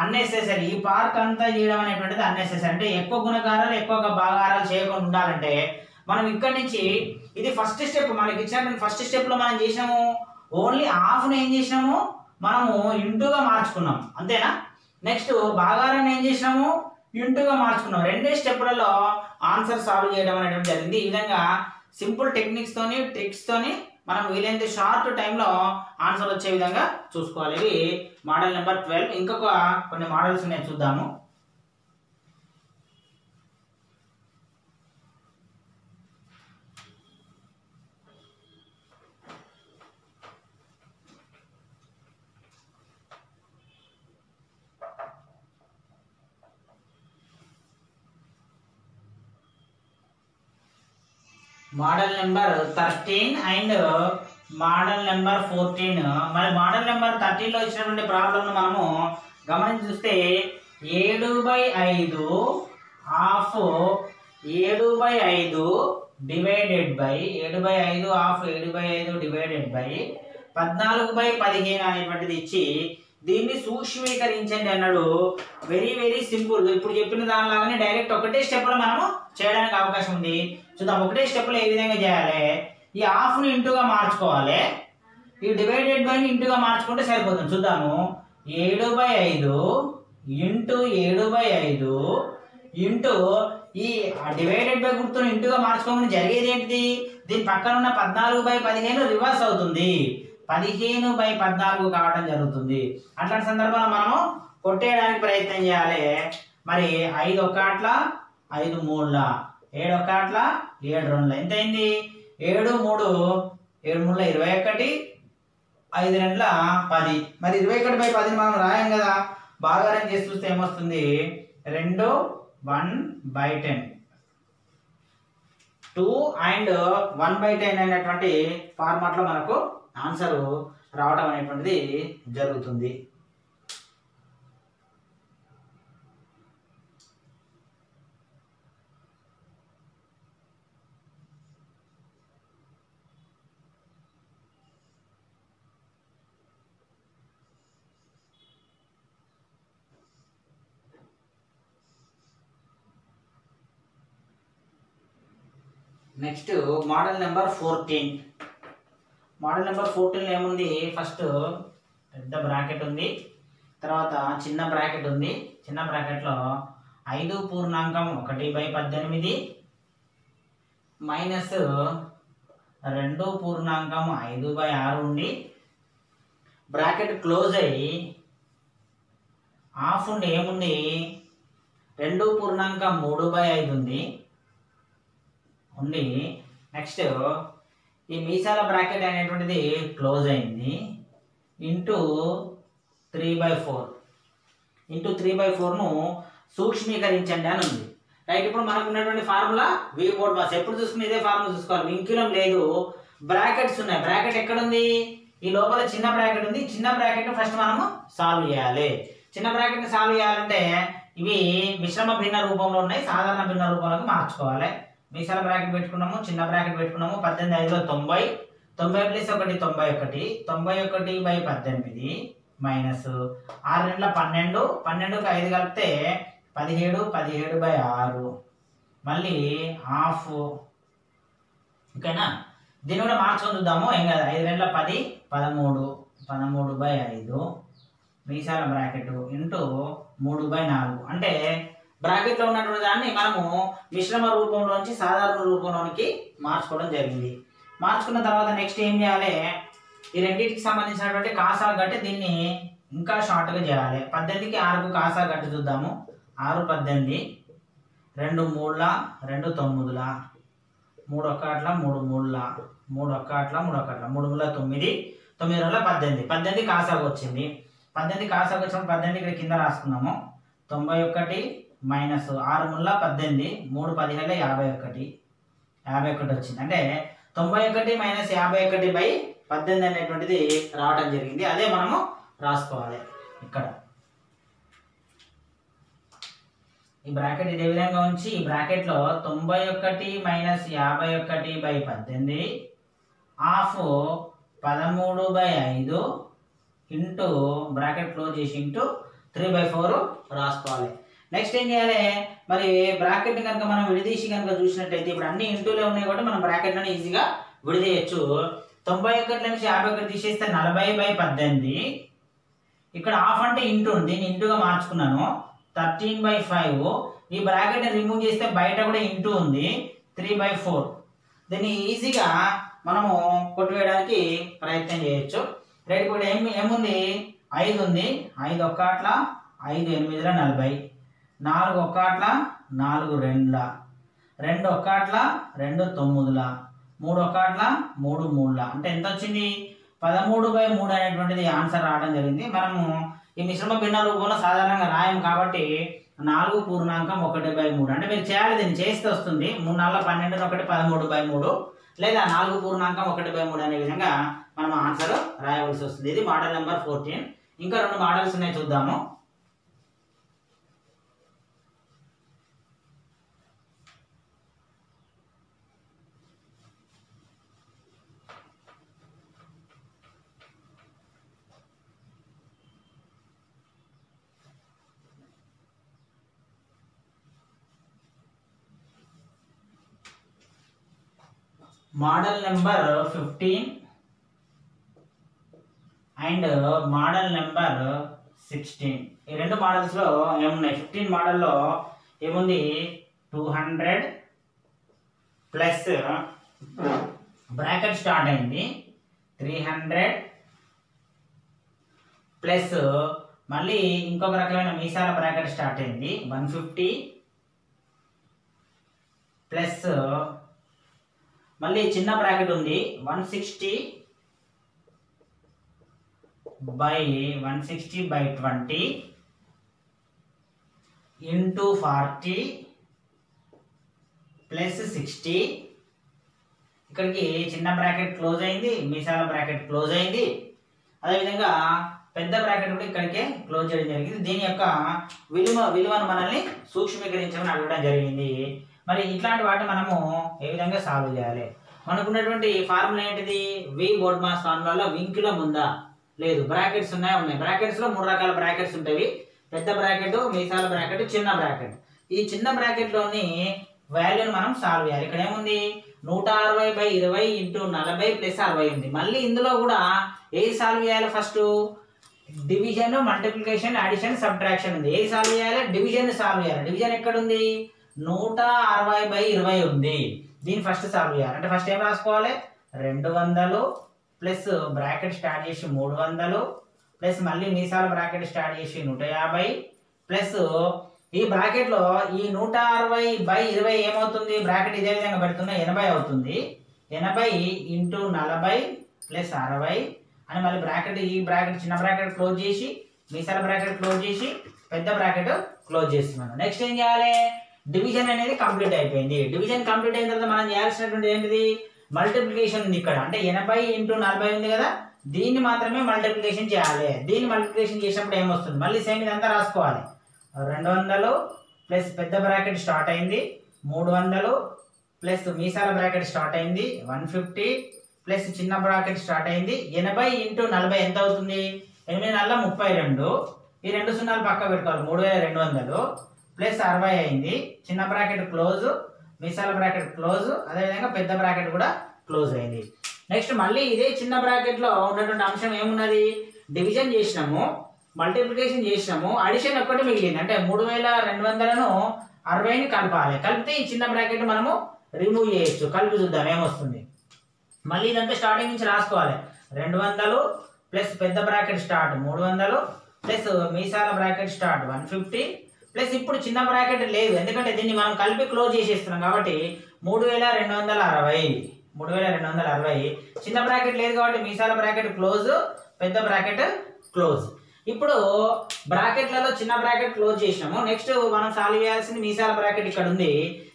అన్నెసెసరీ. ఈ పార్ట్ అంతా చేయడం అనేటువంటిది అన్నెసెసరీ. అంటే ఎక్కువ గుణకారాలు ఎక్కువ భాగారాలు చేయకుండా ఉండాలంటే మనం ఇక్కడ నుంచి ఇది ఫస్ట్ స్టెప్. మనకి ఇచ్చినటువంటి ఫస్ట్ స్టెప్ లో మనం చేసినాము ఓన్లీ హాఫ్ను ఏం చేసినాము, మనము ఇంటూగా మార్చుకున్నాం. అంతేనా. నెక్స్ట్ భాగారాన్ని ఏం చేసినాము, ఇంటూగా మార్చుకున్నాం. రెండే స్టెప్లలో ఆన్సర్ సాల్వ్ చేయడం అనేటువంటి జరిగింది. ఈ విధంగా సింపుల్ టెక్నిక్స్ తోని ట్రిక్స్ తోని మనం వీలైనంత షార్ట్ టైంలో ఆన్సర్ వచ్చే విధంగా చూసుకోవాలి. ఇవి మోడల్ నెంబర్ 12. ఇంకొక కొన్ని మోడల్స్ ఉన్నాయి, చూద్దాము. Model number 13 and model number 14. మరి మోడల్ నెంబర్ 13 లో ఇచ్చినటువంటి ప్రాబ్లమ్ మనము గమనించి చూస్తే 7/5 of 7/5 divided by 7/5 of 7/5 divided by 14/15 అనేటువంటిది ఇచ్చి దీన్ని సూక్ష్మీకరించండి అన్నాడు. Very very simple. ఇప్పుడు చెప్పిన దానిలాగానే డైరెక్ట్ ఒకటే స్టెప్ లో మనము చేయడానికి అవకాశం ఉంది. చూద్దాం ఒకటే స్టెప్ లో ఏ విధంగా చేయాలి. ఈ హాఫ్ ని ఇంటూగా మార్చుకోవాలి, ఈ డివైడెడ్ బై ని ఇంటూగా మార్చుకుంటే సరిపోతుంది. చూద్దాము. 7/5 ఇంటూ 7/5 ఇంటూ ఈ డివైడెడ్ బై గుర్తును ఇంటూగా మార్చుకోమని జరిగేది ఏంటిది, దీని పక్కన ఉన్న 14/15 రివర్స్ అవుతుంది, 15/14 కావడం జరుగుతుంది. అట్లాంటి సందర్భంలో మనము కొట్టేయడానికి ప్రయత్నం చేయాలి. మరి 5 1 5 3 7 1 7 2 ఎంత అయింది, 7 3 7 3 21, 5 2 10. మరి 21/10 మనం రాయం కదా, భాగారం చేసి చూస్తే ఏమొస్తుంది, 2 1/10 2 అండ్ 1/10 అనేటువంటి ఫార్మాట్ లో మనకు ఆన్సర్ రావడం అనేటువంటిది జరుగుతుంది. Next model number 14. Model number 14 ఏముంది, ఫస్ట్ పెద్ద బ్రాకెట్ ఉంది, తర్వాత చిన్న బ్రాకెట్ ఉంది. చిన్న బ్రాకెట్లో 5.1/18 మైనస్ 2.5/6 ఉండి బ్రాకెట్ క్లోజ్ అయ్యి హాఫ్ ఉండి ఏముంది 2.35 ఉంది ఉండి నెక్స్ట్ ఈ మీసాల బ్రాకెట్ అనేటువంటిది క్లోజ్ అయింది ఇంటూ 3/4 ఇంటూ 3/4ను సూక్ష్మీకరించండి అని ఉంది. రైట్. ఇప్పుడు మనకు ఉన్నటువంటి ఫార్ములా వి బోర్డ్ మాస్. ఎప్పుడు చూసుకుని ఇదే ఫార్ములా చూసుకోవాలి. వింక్యులం లేదు, బ్రాకెట్స్ ఉన్నాయి. బ్రాకెట్ ఎక్కడ ఉంది, ఈ లోపల చిన్న బ్రాకెట్ ఉంది. చిన్న బ్రాకెట్ ఫస్ట్ మనము సాల్వ్ చేయాలి. చిన్న బ్రాకెట్ని సాల్వ్ చేయాలంటే ఇవి మిశ్రమ భిన్న రూపంలో ఉన్నాయి, సాధారణ భిన్న రూపంలోకి మార్చుకోవాలి. మీసాల బ్రాకెట్ పెట్టుకున్నాము, చిన్న బ్రాకెట్ పెట్టుకున్నాము. 18 5 90, 90 ప్లస్ 1 91, 91/18 మైనస్ 6 2 12, 12కి 5 కలిపితే 17, 17/6 మళ్ళీ హాఫ్. ఓకేనా, దీన్ని కూడా మార్చుకొని చూద్దాము, ఏం కాదు. 5 2 10, 13, 13/5 మీసాల బ్రాకెట్ ఇంటూ 3/4. అంటే బ్రాకెట్లో ఉన్నటువంటి దాన్ని మనము మిశ్రమ రూపంలోంచి సాధారణ రూపంలోనికి మార్చుకోవడం జరిగింది. మార్చుకున్న తర్వాత నెక్స్ట్ ఏం చేయాలి, ఈ రెండింటికి సంబంధించినటువంటి కాసా గట్టి దీన్ని ఇంకా షార్ట్గా చేయాలి. 18కి 6కు కాసా గట్టి చూద్దాము. 6 18, 2 3ల 2 9ల 3 1 3 3ల 3 1 3 1 3 3 9, 9 2 18, 18 కాసాకు వచ్చింది. 18 కాసాకు వచ్చినప్పుడు 18 ఇక్కడ కింద రాసుకున్నాము. 91 మైనస్ 6 3 18, 3 15 51, 51 వచ్చింది. అంటే 91 మైనస్ 51/18 అనేటువంటిది రావడం జరిగింది. అదే మనము రాసుకోవాలి ఇక్కడ. ఈ బ్రాకెట్ ఇదే విధంగా ఉంచి ఈ బ్రాకెట్లో 91 minus 51/18 half 13/5 into bracket close చేసి ఇంటూ 3/4 రాసుకోవాలి. నెక్స్ట్ ఏం చేయాలి, మరి బ్రాకెట్ని కనుక మనం విడదీసి కనుక చూసినట్టయితే ఇప్పుడు అన్ని ఇంటూలే ఉన్నాయి కాబట్టి మనం బ్రాకెట్లను ఈజీగా విడదీయచ్చు. 91 నుంచి 51 తీసేస్తే 40/18. ఇక్కడ హాఫ్ అంటే ఇంటూ ఉంది, దీన్ని ఇంటూగా మార్చుకున్నాను. 13/5. ఈ బ్రాకెట్ని రిమూవ్ చేస్తే బయట కూడా ఇంటూ ఉంది, 3/4. దీన్ని ఈజీగా మనము కొట్టివేయడానికి ప్రయత్నం చేయొచ్చు. రైట్, కూడా ఏముంది 5 ఉంది. 5 1 5 8 40, 4 1 4 2, 2 1 2 9, 3 1 3 3. అంటే ఎంత వచ్చింది, 13/3 అనేటువంటిది ఆన్సర్ రావడం జరిగింది. మనము ఈ మిశ్రమ భిన్న రూపంలో సాధారణంగా రాయం కాబట్టి 4.1/3 అంటే మీరు చేయాలి, దీన్ని చేస్తే వస్తుంది. 3 4 12 1 13/3 లేదా 4.1/3 అనే విధంగా మనం ఆన్సర్ రాయవలసి వస్తుంది. ఇది మోడల్ నెంబర్ 14. ఇంకా 2 మోడల్స్ ఉన్నాయి, చూద్దాము. Model number 15 and model number 16. ఈ రెండు మోడల్స్లో ఏమున్నాయి, 15 మోడల్లో ఏముంది, 200 ప్లస్ బ్రాకెట్ స్టార్ట్ అయింది 300 ప్లస్ మళ్ళీ ఇంకొక రకమైన మీసాల బ్రాకెట్ స్టార్ట్ అయింది 150 ప్లస్ మళ్ళీ చిన్న బ్రాకెట్ ఉంది 160/160/20 ఇంటూ 40 ప్లస్ 60. ఇక్కడికి చిన్న బ్రాకెట్ క్లోజ్ అయింది, మీసాల బ్రాకెట్ క్లోజ్ అయింది. అదేవిధంగా పెద్ద బ్రాకెట్ కూడా ఇక్కడికే క్లోజ్ చేయడం జరిగింది. దీని యొక్క విలువను మనల్ని సూక్ష్మీకరించమని అడగడం జరిగింది. మరి ఇట్లాంటి వాటిని మనము ఏ విధంగా సాల్వ్ చేయాలి, మనకున్నటువంటి ఫార్ములా ఏంటిది, వి బోర్డ్మాస్ ఫార్ములాలో వింకులం ఉందా లేదు, బ్రాకెట్స్ ఉన్నాయి. బ్రాకెట్స్లో 3 రకాల బ్రాకెట్స్ ఉంటాయి, పెద్ద బ్రాకెట్, మీసాల బ్రాకెట్, చిన్న బ్రాకెట్. ఈ చిన్న బ్రాకెట్లోని వాల్యూని మనం సాల్వ్ చేయాలి. ఇక్కడ ఏముంది 160/20 ఇంటూ 40 ప్లస్ 60 ఉంది. మళ్ళీ ఇందులో కూడా ఏది సాల్వ్ చేయాలి, first division, multiplication, addition, subtraction ఉంది. ఏది సాల్వ్ చేయాలి, డివిజన్ సాల్వ్ చేయాలి. డివిజన్ ఎక్కడ ఉంది, 160/20 ఉంది. దీన్ని ఫస్ట్ సాల్వ్ చేయాలి. అంటే ఫస్ట్ ఏం రాసుకోవాలి, 200 ప్లస్ బ్రాకెట్ స్టార్ట్ చేసి 300 ప్లస్ మళ్ళీ మీసాల బ్రాకెట్ స్టార్ట్ చేసి 150 ప్లస్ ఈ బ్రాకెట్లో ఈ 160/20 ఏమవుతుంది, బ్రాకెట్ ఇదే విధంగా పెడుతున్నా 80 అవుతుంది. 80 ఇంటూ 40 ప్లస్ 60 అని మళ్ళీ బ్రాకెట్, ఈ బ్రాకెట్ చిన్న బ్రాకెట్ క్లోజ్ చేసి మీసాల బ్రాకెట్ క్లోజ్ చేసి పెద్ద బ్రాకెట్ క్లోజ్ చేస్తున్నాను. నెక్స్ట్ ఏం చేయాలి, డివిజన్ అనేది కంప్లీట్ అయిపోయింది. డివిజన్ కంప్లీట్ అయిన తర్వాత మనం చేయాల్సినటువంటి ఏంటిది, మల్టిప్లికేషన్ ఉంది ఇక్కడ, అంటే 80 × 40 ఉంది కదా, దీన్ని మాత్రమే మల్టిప్లికేషన్ చేయాలి. దీన్ని మల్టిప్లికేషన్ చేసినప్పుడు ఏమొస్తుంది, మళ్ళీ సేమ్ ఇదంతా రాసుకోవాలి. 200 ప్లస్ పెద్ద బ్రాకెట్ స్టార్ట్ అయింది 300 ప్లస్ మీసాల బ్రాకెట్ స్టార్ట్ అయింది 150 ప్లస్ చిన్న బ్రాకెట్ స్టార్ట్ అయింది 80 × 40 ఎంత అవుతుంది, 8 4 32. ఈ 2 సున్నాలు పక్క పెట్టుకోవాలి. 3200 ప్లస్ 60 అయింది. చిన్న బ్రాకెట్ క్లోజ్, మీసాల బ్రాకెట్ క్లోజ్, అదేవిధంగా పెద్ద బ్రాకెట్ కూడా క్లోజ్ అయింది. నెక్స్ట్ మళ్ళీ ఇదే చిన్న బ్రాకెట్లో ఉన్నటువంటి అంశం ఏమున్నది, డివిజన్ చేసినాము, మల్టిప్లికేషన్ చేసినాము, అడిషన్ ఒక్కటి మిగిలింది. అంటే 3200ను 60ని కలపాలి. కలిపితే ఈ చిన్న బ్రాకెట్ మనము రిమూవ్ చేయొచ్చు. కలిపి చూద్దాం ఏమొస్తుంది. మళ్ళీ ఇదంతా స్టార్టింగ్ నుంచి రాసుకోవాలి. 200 ప్లస్ పెద్ద బ్రాకెట్ స్టార్ట్ 300 ప్లస్ మీసాల బ్రాకెట్ స్టార్ట్ 150 ప్లస్ ఇప్పుడు చిన్న బ్రాకెట్ లేదు, ఎందుకంటే దీన్ని మనం కలిపి క్లోజ్ చేసేస్తున్నాం కాబట్టి 3260. చిన్న బ్రాకెట్ లేదు కాబట్టి మీసాల బ్రాకెట్ క్లోజ్, పెద్ద బ్రాకెట్ క్లోజ్. ఇప్పుడు బ్రాకెట్లలో చిన్న బ్రాకెట్ క్లోజ్ చేసినాము. నెక్స్ట్ మనం సాల్వ్ చేయాల్సింది మీసాల బ్రాకెట్ ఇక్కడ ఉంది.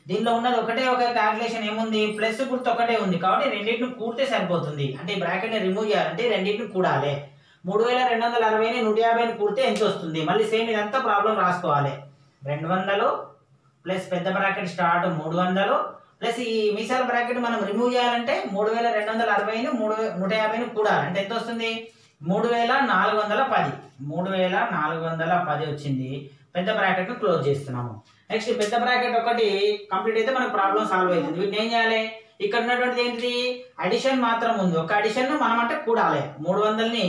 దీనిలో ఉన్నది ఒకటే ఒక క్యాల్కులేషన్ ఏముంది, ప్లస్ గుర్తు ఒకటే ఉంది కాబట్టి రెండింటిని కూడితే సరిపోతుంది. అంటే ఈ బ్రాకెట్ని రిమూవ్ చేయాలంటే రెండింటిని కూడాలి. 3260ని 150ని కూడితే ఎంత వస్తుంది, మళ్ళీ సేమ్ ఇదంతా ప్రాబ్లం రాసుకోవాలి. 200 ప్లస్ పెద్ద బ్రాకెట్ స్టార్ట్ 300 ప్లస్ ఈ మీసాల బ్రాకెట్ మనం రిమూవ్ చేయాలంటే 3260ని 150ని కూడాలి. అంటే ఎంత వస్తుంది, 3410 వచ్చింది. పెద్ద బ్రాకెట్ క్లోజ్ చేస్తున్నాము. నెక్స్ట్ పెద్ద బ్రాకెట్ ఒకటి కంప్లీట్ అయితే మనకు ప్రాబ్లం సాల్వ్ అవుతుంది. వీటిని ఏం చేయాలి, ఇక్కడ ఉన్నటువంటిది ఏంటిది, అడిషన్ మాత్రం ఉంది. ఒక అడిషన్ మనం అంటే కూడాలి. 300ని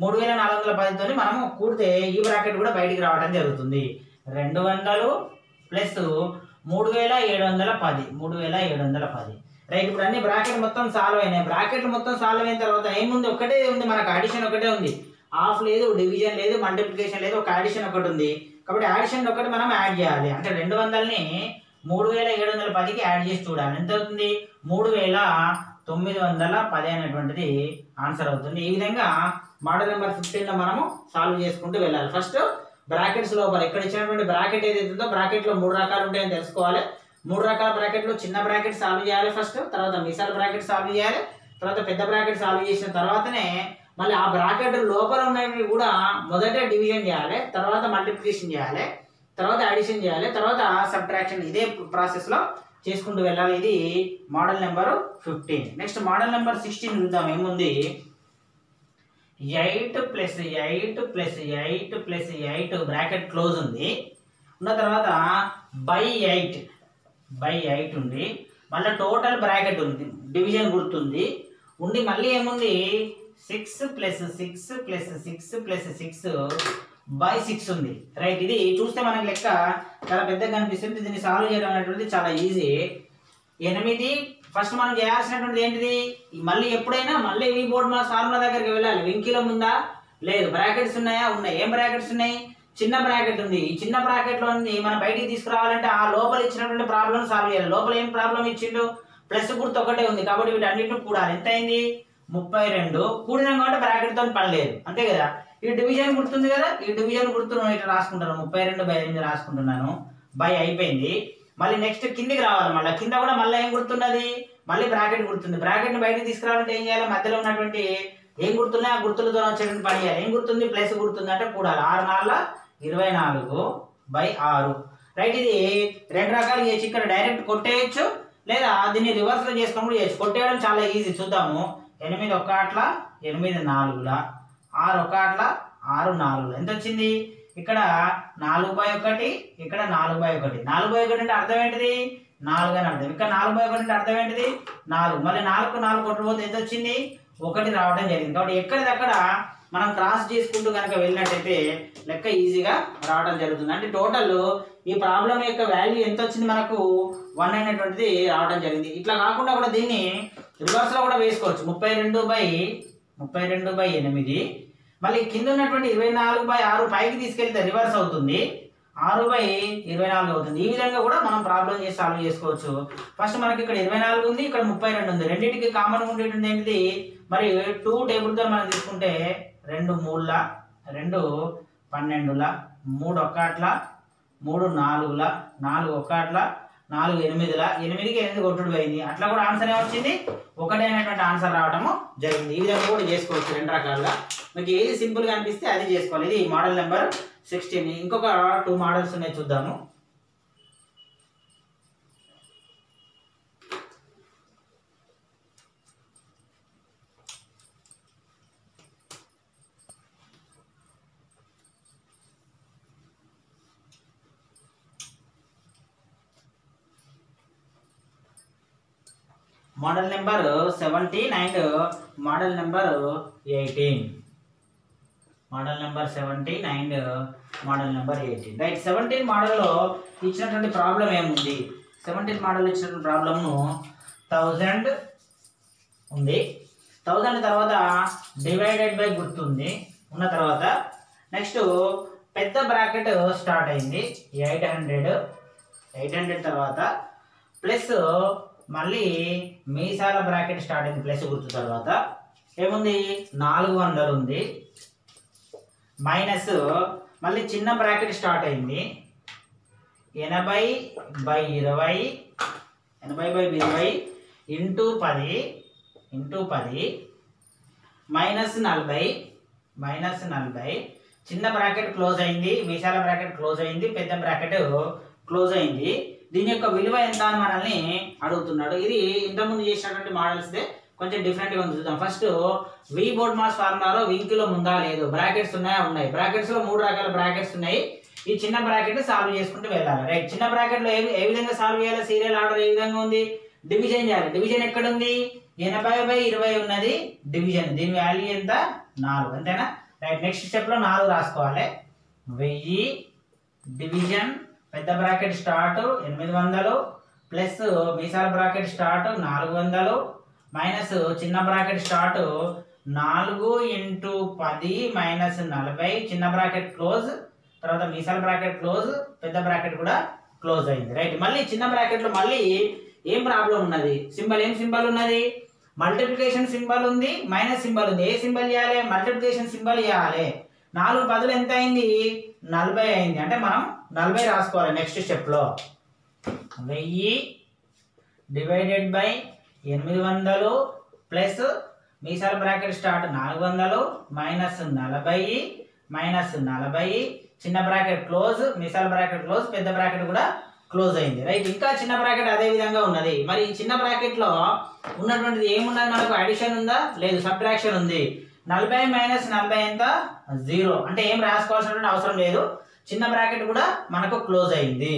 3410తోని మనము కూడితే ఈ బ్రాకెట్ కూడా బయటికి రావడం జరుగుతుంది. 200 ప్లస్ 3710 రైట్. ఇప్పుడు అన్ని బ్రాకెట్ మొత్తం సాల్వ్ అయినాయి. బ్రాకెట్ మొత్తం సాల్వ్ అయిన తర్వాత ఏముంది, ఒకటే ఉంది మనకు, అడిషన్ ఒకటే ఉంది. హాఫ్ లేదు, డివిజన్ లేదు, మల్టిప్లికేషన్ లేదు, ఒక అడిషన్ ఒకటి ఉంది. కాబట్టి అడిషన్ ఒకటి మనం యాడ్ చేయాలి. అంటే 200ని 3710కి యాడ్ చేసి చూడాలి. ఎంత అవుతుంది, 3910 అనేటువంటిది ఆన్సర్ అవుతుంది. ఈ విధంగా మోడల్ నెంబర్ 15లో మనము సాల్వ్ చేసుకుంటూ వెళ్ళాలి. ఫస్ట్ బ్రాకెట్స్ లోపల ఇక్కడ ఇచ్చినటువంటి బ్రాకెట్ ఏదైతే ఉందో బ్రాకెట్లో 3 రకాలు ఉంటాయని తెలుసుకోవాలి. 3 రకాల బ్రాకెట్లో చిన్న బ్రాకెట్ సాల్వ్ చేయాలి ఫస్ట్, తర్వాత మిసాల బ్రాకెట్ సాల్వ్ చేయాలి, తర్వాత పెద్ద బ్రాకెట్ సాల్వ్ చేసిన తర్వాతనే మళ్ళీ ఆ బ్రాకెట్ లోపల ఉన్నవి కూడా మొదట డివిజన్ చేయాలి, తర్వాత మల్టిప్లికేషన్ చేయాలి, తర్వాత అడిషన్ చేయాలి, తర్వాత సబ్ట్రాక్షన్. ఇదే ప్రాసెస్లో చేసుకుంటూ వెళ్ళాలి. ఇది model number 15. Next model number 16 చూద్దాం. ఏముంది, 8 + 8 + 8 + 8 బ్రాకెట్ క్లోజ్ ఉంది. ఉన్న తర్వాత బై 8 ఉంది. మళ్ళీ టోటల్ బ్రాకెట్ ఉంది, డివిజన్ గుర్తుంది ఉండి, మళ్ళీ ఏముంది 6 + 6 + 6 + 6 బై 6 ఉంది. రైట్. ఇది చూస్తే మనకి లెక్క చాలా పెద్దగా కనిపిస్తుంది. దీన్ని సాల్వ్ చేయడం అనేటువంటిది చాలా ఈజీ. 8 ఫస్ట్ మనం చేయాల్సినటువంటిది ఏంటిది, మళ్ళీ ఎప్పుడైనా మళ్ళీ ఈ బోర్డ్ మన ఫార్ములా దగ్గరికి వెళ్ళాలి. వింకిలం ఉందా, లేదు. బ్రాకెట్స్ ఉన్నాయా, ఉన్నాయి. ఏం బ్రాకెట్స్ ఉన్నాయి, చిన్న బ్రాకెట్ ఉంది. ఈ చిన్న బ్రాకెట్లో మనం బయటికి తీసుకురావాలంటే ఆ లోపల ఇచ్చినటువంటి ప్రాబ్లం సాల్వ్ చేయాలి. లోపల ఏం ప్రాబ్లం ఇచ్చిండు, ప్లస్ గుర్తు ఒకటే ఉంది కాబట్టి వీటన్నిటిని కూడాలి. ఎంత అయింది, 32. కూడినాం కాబట్టి బ్రాకెట్తో పని లేదు, అంతే కదా. ఈ డివిజన్ గుర్తుంది కదా, ఈ డివిజన్ గుర్తును ఇట్లా రాసుకుంటాను. 32/8 రాసుకుంటున్నాను. బై అయిపోయింది. మళ్ళీ నెక్స్ట్ కిందికి రావాలి. మళ్ళీ కింద కూడా మళ్ళీ ఏం గుర్తున్నది, మళ్ళీ బ్రాకెట్ గుర్తుంది. బ్రాకెట్ని బయటకు తీసుకురావాలంటే ఏం చేయాలి, మధ్యలో ఉన్నటువంటి ఏం గుర్తున్నాయి ఆ గుర్తులతో వచ్చేటువంటి పని చేయాలి. ఏం గుర్తుంది, ప్లస్ గుర్తుంది అంటే కూడాలి. 6 4 24/6. రైట్. ఇది 2 రకాలు చేయొచ్చు. ఇక్కడ డైరెక్ట్ కొట్టేయచ్చు, లేదా దీన్ని రివర్స్ లో చేసుకొని కూడా చేయొచ్చు. కొట్టేయడం చాలా ఈజీ. చూద్దాము. 8 1 8 4 6 1 6 4 ఎంత వచ్చింది, ఇక్కడ 4/1, ఇక్కడ 4/1. 4/1 అంటే అర్థం ఏంటిది, 4 అని అర్థం. ఇక్కడ 4/1 అంటే అర్థం ఏంటిది, 4. మళ్ళీ 4కు 4 కొట్టకపోతే ఎంత వచ్చింది, 1 రావడం జరిగింది. కాబట్టి ఎక్కడిదక్కడ మనం క్రాస్ చేసుకుంటూ కనుక వెళ్ళినట్టయితే లెక్క ఈజీగా రావడం జరుగుతుంది. అంటే టోటల్ ఈ ప్రాబ్లం యొక్క వాల్యూ ఎంత వచ్చింది, మనకు 1 అనేటువంటిది రావడం జరిగింది. ఇట్లా కాకుండా కూడా దీన్ని రివర్స్లో కూడా వేసుకోవచ్చు. 32/8. మళ్ళీ కింద ఉన్నటువంటి 24/6 పైకి తీసుకెళ్తే రివర్స్ అవుతుంది, 6/24 అవుతుంది. ఈ విధంగా కూడా మనం ప్రాబ్లం చేసి సాల్వ్ చేసుకోవచ్చు. ఫస్ట్ మనకి ఇక్కడ 24 ఉంది, ఇక్కడ 32 ఉంది. రెండింటికి కామన్ ఉండేటువంటి ఏంటిది, మరి 2 టేబుల్తో మనం తీసుకుంటే 2 3 2 12 3 1 3 4 4 1 4 8ల 8కి 8 కొట్టుడు పోయింది. అట్లా కూడా ఆన్సర్ ఏమొచ్చింది, 1 అనేటువంటి ఆన్సర్ రావడము జరిగింది. ఈ విధంగా కూడా చేసుకోవచ్చు రెండు రకాలుగా. మీకు ఏది సింపుల్గా అనిపిస్తే అది చేసుకోవాలి. ఇది మోడల్ నెంబర్ 16. ఇంకొక 2 మోడల్స్ ఉన్నాయి, చూద్దాము. Model number 17 and model number 18. Model number 17 and model number 18. Right. 17 మోడల్లో ఇచ్చినటువంటి ప్రాబ్లం ఏముంది? 17 మోడల్ ఇచ్చినటువంటి ప్రాబ్లమ్ను 1000 ఉంది. 1000 తర్వాత డివైడెడ్ బై గుర్తుంది ఉన్న తర్వాత నెక్స్ట్ పెద్ద బ్రాకెట్ స్టార్ట్ అయింది 800 తర్వాత ప్లస్ మళ్ళీ మీసాల బ్రాకెట్ స్టార్ట్ అయింది ప్లస్ గుర్తు తర్వాత ఏముంది 400 ఉంది మైనస్ మళ్ళీ చిన్న బ్రాకెట్ స్టార్ట్ అయింది 80/20 ఇంటూ 10 మైనస్ 40 చిన్న బ్రాకెట్ క్లోజ్ అయింది, మీసాల బ్రాకెట్ క్లోజ్ అయింది, పెద్ద బ్రాకెట్ క్లోజ్ అయింది. దీని యొక్క విలువ ఎంత అని మనల్ని అడుగుతున్నాడు. ఇది ఇంతకుముందు చేసినటువంటి మోడల్స్దే కొంచెం డిఫరెంట్గా ఉంది, చూద్దాం. ఫస్ట్ వి బోర్డ్ మాస్ ఫార్ములాలో వింకిలో ఉందా లేదు, బ్రాకెట్స్ ఉన్నాయా ఉన్నాయి. బ్రాకెట్స్లో 3 రకాల బ్రాకెట్స్ ఉన్నాయి. ఈ చిన్న బ్రాకెట్ సాల్వ్ చేసుకుంటూ వెళ్ళాలి. రైట్. చిన్న బ్రాకెట్లో ఏ విధంగా సాల్వ్ చేయాలి, సీరియల్ ఆర్డర్ ఏ విధంగా ఉంది, డివిజన్ చేయాలి. డివిజన్ ఎక్కడ ఉంది, 80/20 ఉన్నది డివిజన్. దీని వాల్యూ ఎంత 4, అంతేనా. రైట్. నెక్స్ట్ స్టెప్లో 4 రాసుకోవాలి. 1000 డివిజన్ పెద్ద బ్రాకెట్ స్టార్ట్ 800 ప్లస్ మీసాల బ్రాకెట్ స్టార్ట్ 400 మైనస్ చిన్న బ్రాకెట్ స్టార్ట్ 4 ఇంటూ 10 మైనస్ 40 చిన్న బ్రాకెట్ క్లోజ్, తర్వాత మీసాల బ్రాకెట్ క్లోజ్, పెద్ద బ్రాకెట్ కూడా క్లోజ్ అయింది. రైట్. మళ్ళీ చిన్న బ్రాకెట్లో మళ్ళీ ఏం ప్రాబ్లం ఉన్నది, ఏం సింబల్ ఉన్నది, మల్టిప్లికేషన్ సింబల్ ఉంది, మైనస్ సింబల్ ఉంది. ఏ సింబల్ చేయాలి, మల్టిప్లికేషన్ సింబల్ చేయాలి. 4 10 ఎంత అయింది 40 అయింది. అంటే మనం 40 రాసుకోవాలి. నెక్స్ట్ స్టెప్లో 1000 divided by 800 plus Meesala bracket start 400 minus 40 చిన్న బ్రాకెట్ క్లోజ్, మీసాల బ్రాకెట్ క్లోజ్, పెద్ద బ్రాకెట్ కూడా క్లోజ్ అయింది. రైట్. ఇంకా చిన్న బ్రాకెట్ అదే విధంగా ఉన్నది. మరి ఈ చిన్న బ్రాకెట్లో ఉన్నటువంటిది ఏమున్నది, మనకు అడిషన్ ఉందా లేదు, సబ్ట్రాక్షన్ ఉంది. 40 మైనస్ 40 ఎంత 0, అంటే ఏం రాసుకోవాల్సిన అవసరం లేదు. చిన్న బ్రాకెట్ కూడా మనకు క్లోజ్ అయింది.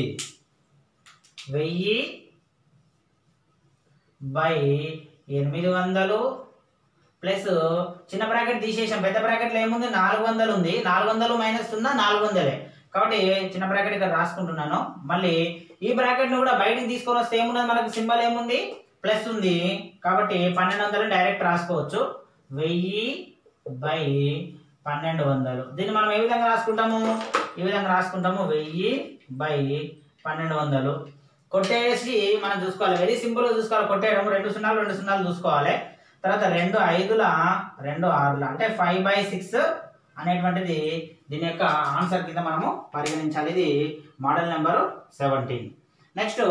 1000/800 ప్లస్ చిన్న బ్రాకెట్ తీసేసాం, పెద్ద బ్రాకెట్లో ఏముంది 400 ఉంది. 400 మైనస్ ఉందా 400, కాబట్టి చిన్న బ్రాకెట్ ఇక్కడ రాసుకుంటున్నాను. మళ్ళీ ఈ బ్రాకెట్ను కూడా బయటికి తీసుకొని వస్తే ఏమున్నది, మనకు సింబల్ ఏముంది ప్లస్ ఉంది, కాబట్టి 1200 డైరెక్ట్ రాసుకోవచ్చు. 1000/1200. దీన్ని మనం ఏ విధంగా రాసుకుంటాము, ఈ విధంగా రాసుకుంటాము. 1000/1200 కొట్టేసి మనం చూసుకోవాలి. వెరీ సింపుల్గా చూసుకోవాలి. కొట్టేయడం 2 0 చూసుకోవాలి. తర్వాత 2 5ల 2 6ల అంటే 5/6 అనేటువంటిది దీని యొక్క ఆన్సర్ కింద మనము పరిగణించాలి. ఇది model number 17. Next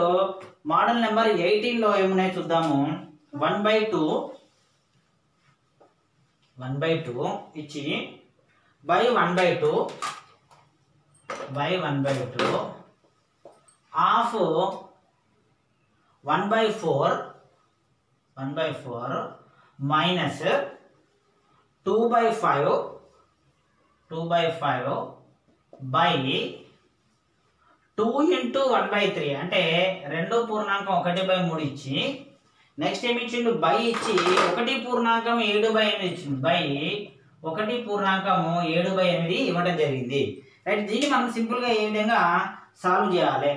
model number 18లో ఏమున్నాయి చూద్దాము. 1/2 ఇచ్చి by 1/2 of 1/4 minus 2/5 by 2 into 1/3 అంటే 2.1/3 ఇచ్చి నెక్స్ట్ ఏమి ఇచ్చిండు, బై ఇచ్చి 1.7/8 ఇచ్చిండు. బై 1.7/8 ఇవ్వడం జరిగింది. రైట్. దీన్ని మనం సింపుల్గా ఏ విధంగా సాల్వ్ చేయాలి,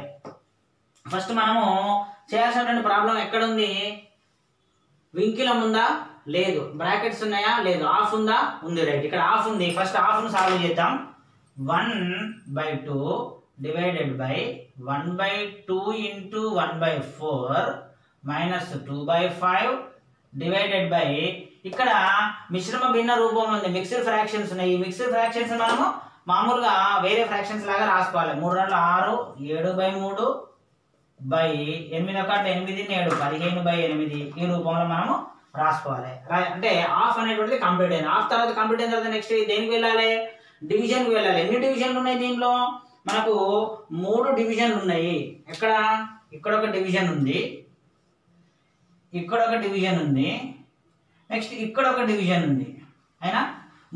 ఫస్ట్ మనము చేయాల్సినటువంటి ప్రాబ్లం ఎక్కడుంది, వింకిలం ఉందా లేదు, బ్రాకెట్స్ ఉన్నాయా లేదు, ఆఫ్ ఉందా ఉంది. రైట్. ఇక్కడ ఆఫ్ ఉంది. ఫస్ట్ ఆఫ్ను సాల్వ్ చేద్దాం. 1/2 divided by 1/2 into 1/4 minus 2/5 divided by ఇక్కడ మిశ్రమ భిన్న రూపంలో ఉంది, మిక్స్డ్ ఫ్రాక్షన్స్ ఉన్నాయి. ఈ మిక్స్డ్ ఫ్రాక్షన్స్ మనము మామూలుగా వేరే ఫ్రాక్షన్స్ లాగా రాసుకోవాలి. 3 6 7/3 బై 8 1 8 7 15/8 ఈ రూపంలో మనము రాసుకోవాలి. అంటే హాఫ్ అనేటువంటిది కంప్లీట్ అయింది. హాఫ్ తర్వాత కంప్లీట్ అయిన తర్వాత నెక్స్ట్ దేనికి వెళ్ళాలి? డివిజన్కి వెళ్ళాలి. ఎన్ని డివిజన్లు ఉన్నాయి దీనిలో? మనకు 3 డివిజన్లు ఉన్నాయి. ఎక్కడ? ఇక్కడ ఒక డివిజన్ ఉంది, ఇక్కడ ఒక డివిజన్ ఉంది, నెక్స్ట్ ఇక్కడ ఒక డివిజన్ ఉంది. అయినా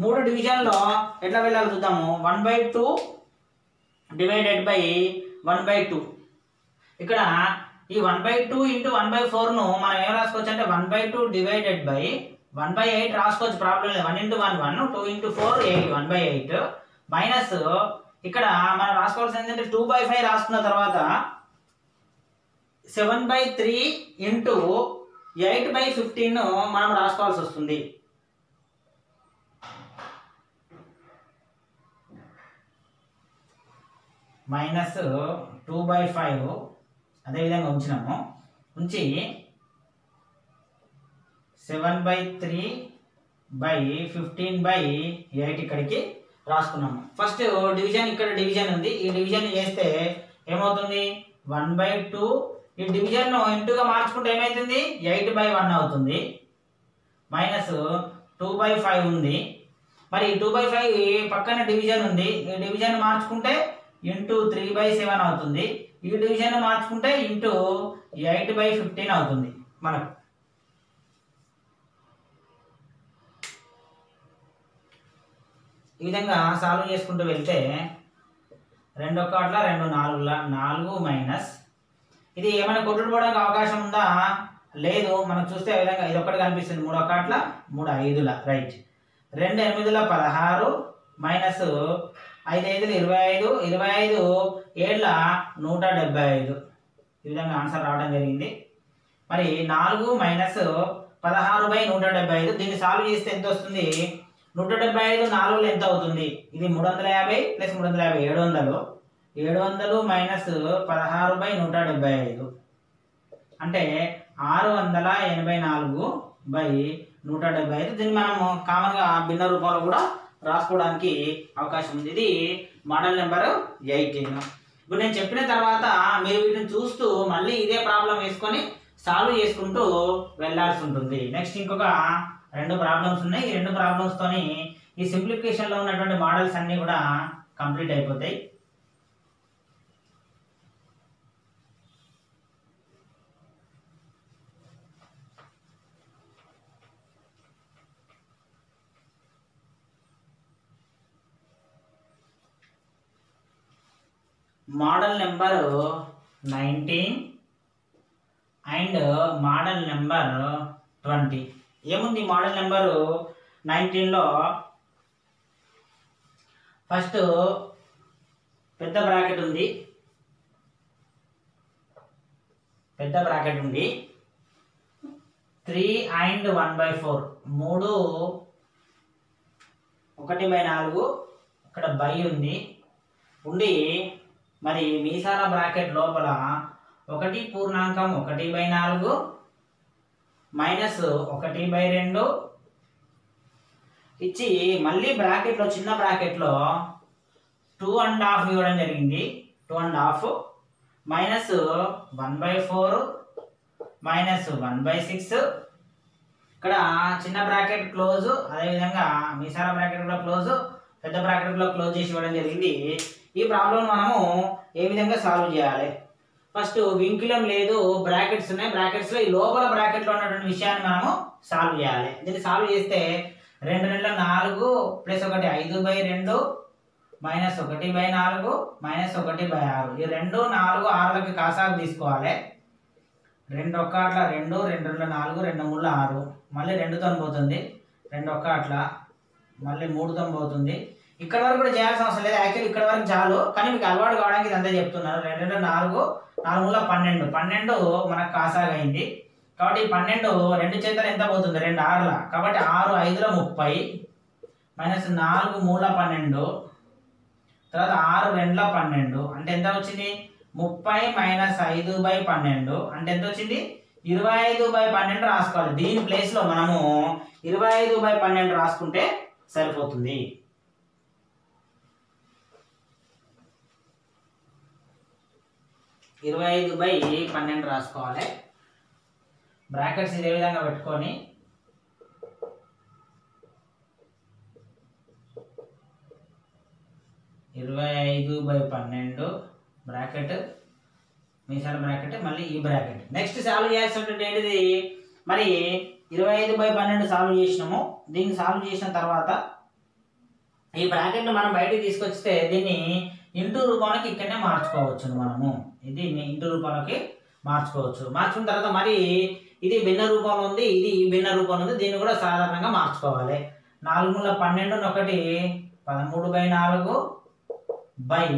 3 డివిజన్లో ఎట్లా వెళ్ళాలి చూద్దాము. 1/2 డివైడెడ్ బై 1/2. ఇక్కడ ఈ 1/2 ఇంటూ 1/4ను మనం ఏం రాసుకోవచ్చు అంటే 1/2 డివైడెడ్ బై 1/8 రాసుకోవచ్చు, ప్రాబ్లం లేదు. 1 × 1 1, 2 × 4 8, 1/8 మైనస్ ఇక్కడ మనం రాసుకోవాల్సింది ఏంటంటే 2/5 రాసుకున్న తర్వాత 7/3 ఇంటూ 8/15 మనం రాసుకోవాల్సి వస్తుంది. మైనస్ 2/5 అదేవిధంగా ఉంచినాము. ఉంచి 7/3/15/8 ఇక్కడికి రాసుకున్నాము. ఫస్ట్ డివిజన్ ఇక్కడ డివిజన్ ఉంది. ఈ డివిజన్ చేస్తే ఏమవుతుంది? 1/2 ఈ డివిజన్ ఇంటూగా మార్చుకుంటే ఏమవుతుంది? 8/1 అవుతుంది. మైనస్ 2/5 ఉంది. మరి 2/5 పక్కన డివిజన్ ఉంది. ఈ డివిజన్ మార్చుకుంటే ఇంటూ 3/7 అవుతుంది. ఈ డివిజన్ మార్చుకుంటే ఇంటూ 8/15 అవుతుంది మనకు. ఈ విధంగా సాల్వ్ చేసుకుంటూ వెళ్తే 2 1 2 4 4 మైనస్ ఇది ఏమైనా కొట్టుకోవడానికి అవకాశం ఉందా? లేదు. మనం చూస్తే ఈ విధంగా ఇది ఒకటి కనిపిస్తుంది. 3 1 3 5 రైట్. 2 8 16 మైనస్ 5 5 25 25 7 175. ఈ విధంగా ఆన్సర్ రావడం జరిగింది. మరి 4 మైనస్ 16/175 దీన్ని సాల్వ్ చేస్తే ఎంత వస్తుంది? 175 4లో ఎంత అవుతుంది? ఇది 350 ప్లస్ 350 700. 700 మైనస్ 16/175 అంటే 684/175. దీన్ని మనము కామన్గా భిన్న రూపంలో కూడా రాసుకోవడానికి అవకాశం ఉంది. ఇది మోడల్ నెంబర్ 18. ఇప్పుడు నేను చెప్పిన తర్వాత మీరు వీటిని చూస్తూ మళ్ళీ ఇదే ప్రాబ్లం వేసుకొని సాల్వ్ చేసుకుంటూ వెళ్ళాల్సి ఉంటుంది. నెక్స్ట్ ఇంకొక 2 ప్రాబ్లమ్స్ ఉన్నాయి. ఈ 2 ప్రాబ్లమ్స్తోని ఈ సింప్లిఫికేషన్లో ఉన్నటువంటి మోడల్స్ అన్నీ కూడా కంప్లీట్ అయిపోతాయి. Model number 19 and model number 20. ఏముంది మోడల్ నెంబర్ 19లో? ఫస్ట్ పెద్ద బ్రాకెట్ ఉంది. 3 and 1/4 3 1/4 ఇక్కడ బై ఉంది ఉండి మరి మీసాల బ్రాకెట్ లోపల 1 పూర్ణాంకం 1/4 మైనస్ 1/2 ఇచ్చి మళ్ళీ బ్రాకెట్లో చిన్న బ్రాకెట్లో 2.5 ఇవ్వడం జరిగింది. 2.5 మైనస్ 1/4 మైనస్ 1/6 ఇక్కడ చిన్న బ్రాకెట్ క్లోజ్, అదేవిధంగా మీసాల బ్రాకెట్ కూడా క్లోజ్, పెద్ద బ్రాకెట్ కూడా క్లోజ్ చేసి ఇవ్వడం జరిగింది. ఈ ప్రాబ్లం మనము ఏ విధంగా సాల్వ్ చేయాలి? ఫస్ట్ వింకులం లేదు, బ్రాకెట్స్ ఉన్నాయి. బ్రాకెట్స్లో ఈ లోపల బ్రాకెట్లో ఉన్నటువంటి విషయాన్ని మనము సాల్వ్ చేయాలి. దీన్ని సాల్వ్ చేస్తే 2 2 4 ప్లస్ 1 5/2 మైనస్ 1/4 మైనస్ 1/6. ఈ 2 4 6లకి కాసాకు తీసుకోవాలి. 2 1 2 2 2 4 2 3 6 మళ్ళీ 2తో పోతుంది. 2 1 మళ్ళీ 3తో పోతుంది. ఇక్కడ వరకు కూడా చేయాల్సిన అవసరం లేదు. యాక్చువల్లీ ఇక్కడ వరకు చాలు, కానీ మీకు అలవాటు కావడానికి ఇదంతా చెప్తున్నాను. 2 2 4 4 3 12 12 మనకు కాసాగా అయింది. కాబట్టి 12 2 చేతలు ఎంత పోతుంది? 2 6 కాబట్టి 6 5 30 మైనస్ 4 3 12 తర్వాత 6 2 12 అంటే ఎంత వచ్చింది? 30 మైనస్ 5/12 అంటే ఎంత వచ్చింది? 25/12 రాసుకోవాలి. దీని ప్లేస్లో మనము 25/12 రాసుకుంటే సరిపోతుంది. 25/12 రాసుకోవాలి. బ్రాకెట్స్ ఇదే విధంగా పెట్టుకొని 25/12 బ్రాకెట్ మీసాల బ్రాకెట్ మళ్ళీ ఈ బ్రాకెట్. నెక్స్ట్ సాల్వ్ చేయాల్సినటువంటి ఏంటిది, మరి 25/12 సాల్వ్ చేసినాము. దీన్ని సాల్వ్ చేసిన తర్వాత ఈ బ్రాకెట్ మనం బయటికి తీసుకొస్తే దీన్ని ఇంటూ రూపంలోకి ఇక్కడనే మార్చుకోవచ్చు. మనము దీన్ని ఇంటూ రూపంలోకి మార్చుకోవచ్చు. మార్చుకున్న తర్వాత మరి ఇది భిన్న రూపంలో ఉంది, ఇది భిన్న రూపంలో ఉంది, దీన్ని కూడా సాధారణంగా మార్చుకోవాలి. 4 × 12 ఒకటి 13/4 బై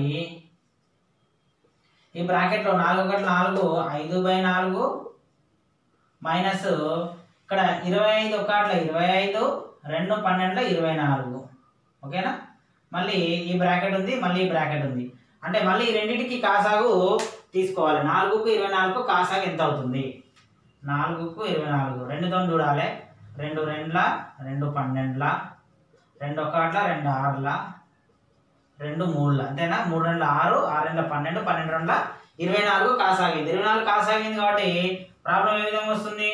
ఈ బ్రాకెట్లో 4 × 1 4 5/4 మైనస్ ఇక్కడ 25 1 25 2 12 24. ఓకేనా? మళ్ళీ ఈ బ్రాకెట్ ఉంది, మళ్ళీ ఈ బ్రాకెట్ ఉంది. అంటే మళ్ళీ ఈ రెండింటికి కాసాగు తీసుకోవాలి. 4కు 24కు కాసాగు ఎంత అవుతుంది? 4కు 24 2తో చూడాలి. 2 2ల 2 12ల 2 1ల 2 6ల 2 3ల అంతేనా? 3 2 6 6 2 12 12 2 24 కాసాగింది. 24 కాసాగింది కాబట్టి ప్రాబ్లం ఏ విధంగా వస్తుంది?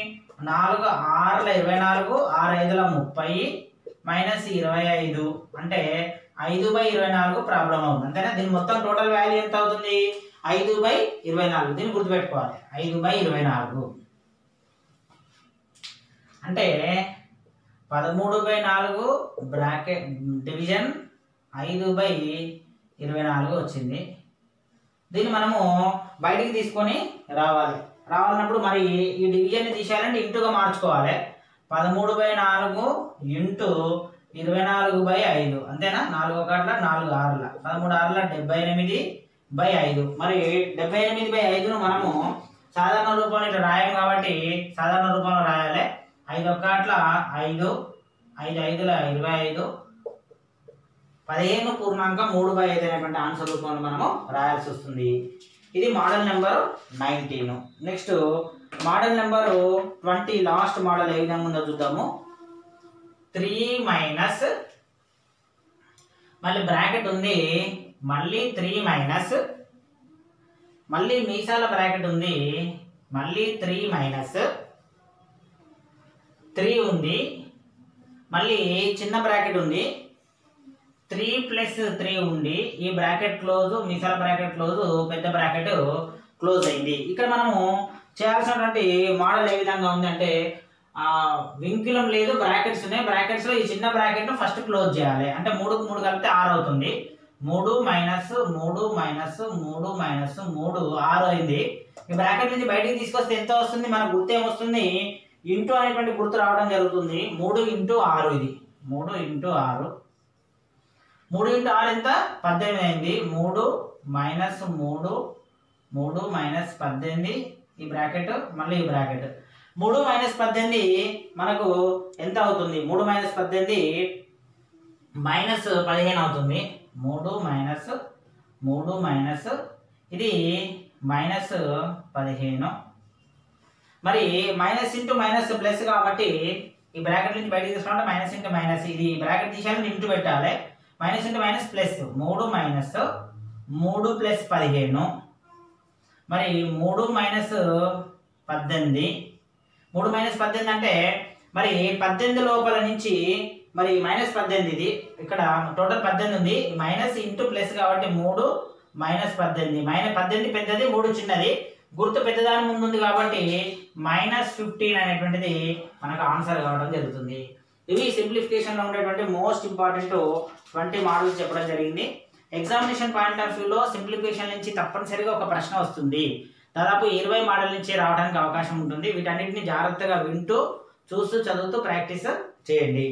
4 6ల 24 6 5ల 30 మైనస్ 25 అంటే 5/24 ప్రాబ్లం అవుతుంది. అంతేనా? దీని మొత్తం టోటల్ వాల్యూ ఎంత అవుతుంది? 5/24. దీన్ని గుర్తుపెట్టుకోవాలి. 5/24 అంటే 13/4 బ్రాకెట్ డివిజన్ 5/24 వచ్చింది. దీన్ని మనము బయటికి తీసుకొని రావాలన్నప్పుడు మరి ఈ డివిజన్ని తీసేయాలంటే ఇంటూగా మార్చుకోవాలి. 13/4 ఇంటూ 24/5 అంతేనా? 4 1 4 6 13 6 78/5. మరి 78/5ను మనము సాధారణ రూపంలో ఇట్లా రాయం కాబట్టి సాధారణ రూపంలో రాయాలి. 5 1 5 5 5ల 25 15 పూర్ణాంకం 3/5 అనేటువంటి ఆన్సర్ రూపంలో మనము రాయాల్సి వస్తుంది. ఇది model number 19. Next model number 20 last model ఏ విధంగా ఉందో చూద్దాము. 3 మైనస్ మళ్ళీ బ్రాకెట్ ఉంది, మళ్ళీ 3 మైనస్ మళ్ళీ మీసాల బ్రాకెట్ ఉంది, మళ్ళీ 3 మైనస్ 3 ఉంది, మళ్ళీ చిన్న బ్రాకెట్ ఉంది, 3 + 3 ఉండి ఈ బ్రాకెట్ క్లోజ్, మీసాల బ్రాకెట్ క్లోజ్, పెద్ద బ్రాకెట్ క్లోజ్ అయింది. ఇక్కడ మనము చేయాల్సినటువంటి మోడల్ ఏ విధంగా ఉంది అంటే వింకులం లేదు, బ్రాకెట్స్ ఉన్నాయి. బ్రాకెట్స్లో ఈ చిన్న బ్రాకెట్ను ఫస్ట్ క్లోజ్ చేయాలి. అంటే 3కు 3 కలిపితే 6 అవుతుంది. 3 మైనస్ 3 మైనస్ 3 మైనస్ 3 6 అయింది. ఈ బ్రాకెట్ నుంచి బయటికి తీసుకొస్తే ఎంత వస్తుంది? మనకు గుర్తు ఏమొస్తుంది? ఇంటూ అనేటువంటి గుర్తు రావడం జరుగుతుంది. 3 × 6 ఇది 3 × 6 3 × 6 ఎంత? 18 అయింది. 3 మైనస్ 3 3 మైనస్ 18 ఈ బ్రాకెట్ మళ్ళీ ఈ బ్రాకెట్ 3 మైనస్ 18 మనకు ఎంత అవుతుంది? 3 మైనస్ 18 మైనస్ 15 అవుతుంది. 3 మైనస్ ఇది మైనస్ 15. మరి మైనస్ ఇంటూ మైనస్ ప్లస్ కాబట్టి ఈ బ్రాకెట్ నుంచి బయటకు తీసుకుంటే మైనస్ ఇంటూ మైనస్, ఇది బ్రాకెట్ తీసేయాలంటే ఇంటూ పెట్టాలి. Minus into minus plus 3 minus 3 plus 15. మరి 3 మైనస్ 18 3 మైనస్ 18 అంటే మరి 18 లోపల నుంచి మరి మైనస్ 18 ఇది ఇక్కడ టోటల్ 18 ఉంది. మైనస్ ఇంటూ ప్లస్ కాబట్టి 3 మైనస్ 18 18 పెద్దది 3 చిన్నది, గుర్తు పెద్దదాని ముందు ఉంది కాబట్టి -15 అనేటువంటిది మనకు ఆన్సర్ కావడం జరుగుతుంది. ఇవి సింప్లిఫికేషన్లో ఉండేటువంటి మోస్ట్ ఇంపార్టెంట్ 20 మోడల్స్ చెప్పడం జరిగింది. ఎగ్జామినేషన్ పాయింట్ ఆఫ్ వ్యూలో సింప్లిఫికేషన్ నుంచి తప్పనిసరిగా ఒక ప్రశ్న వస్తుంది. దాదాపు 20 మోడల్ నుంచి రావడానికి అవకాశం ఉంటుంది. వీటన్నిటిని జాగ్రత్తగా వింటూ చూస్తూ చదువుతూ ప్రాక్టీస్ చేయండి.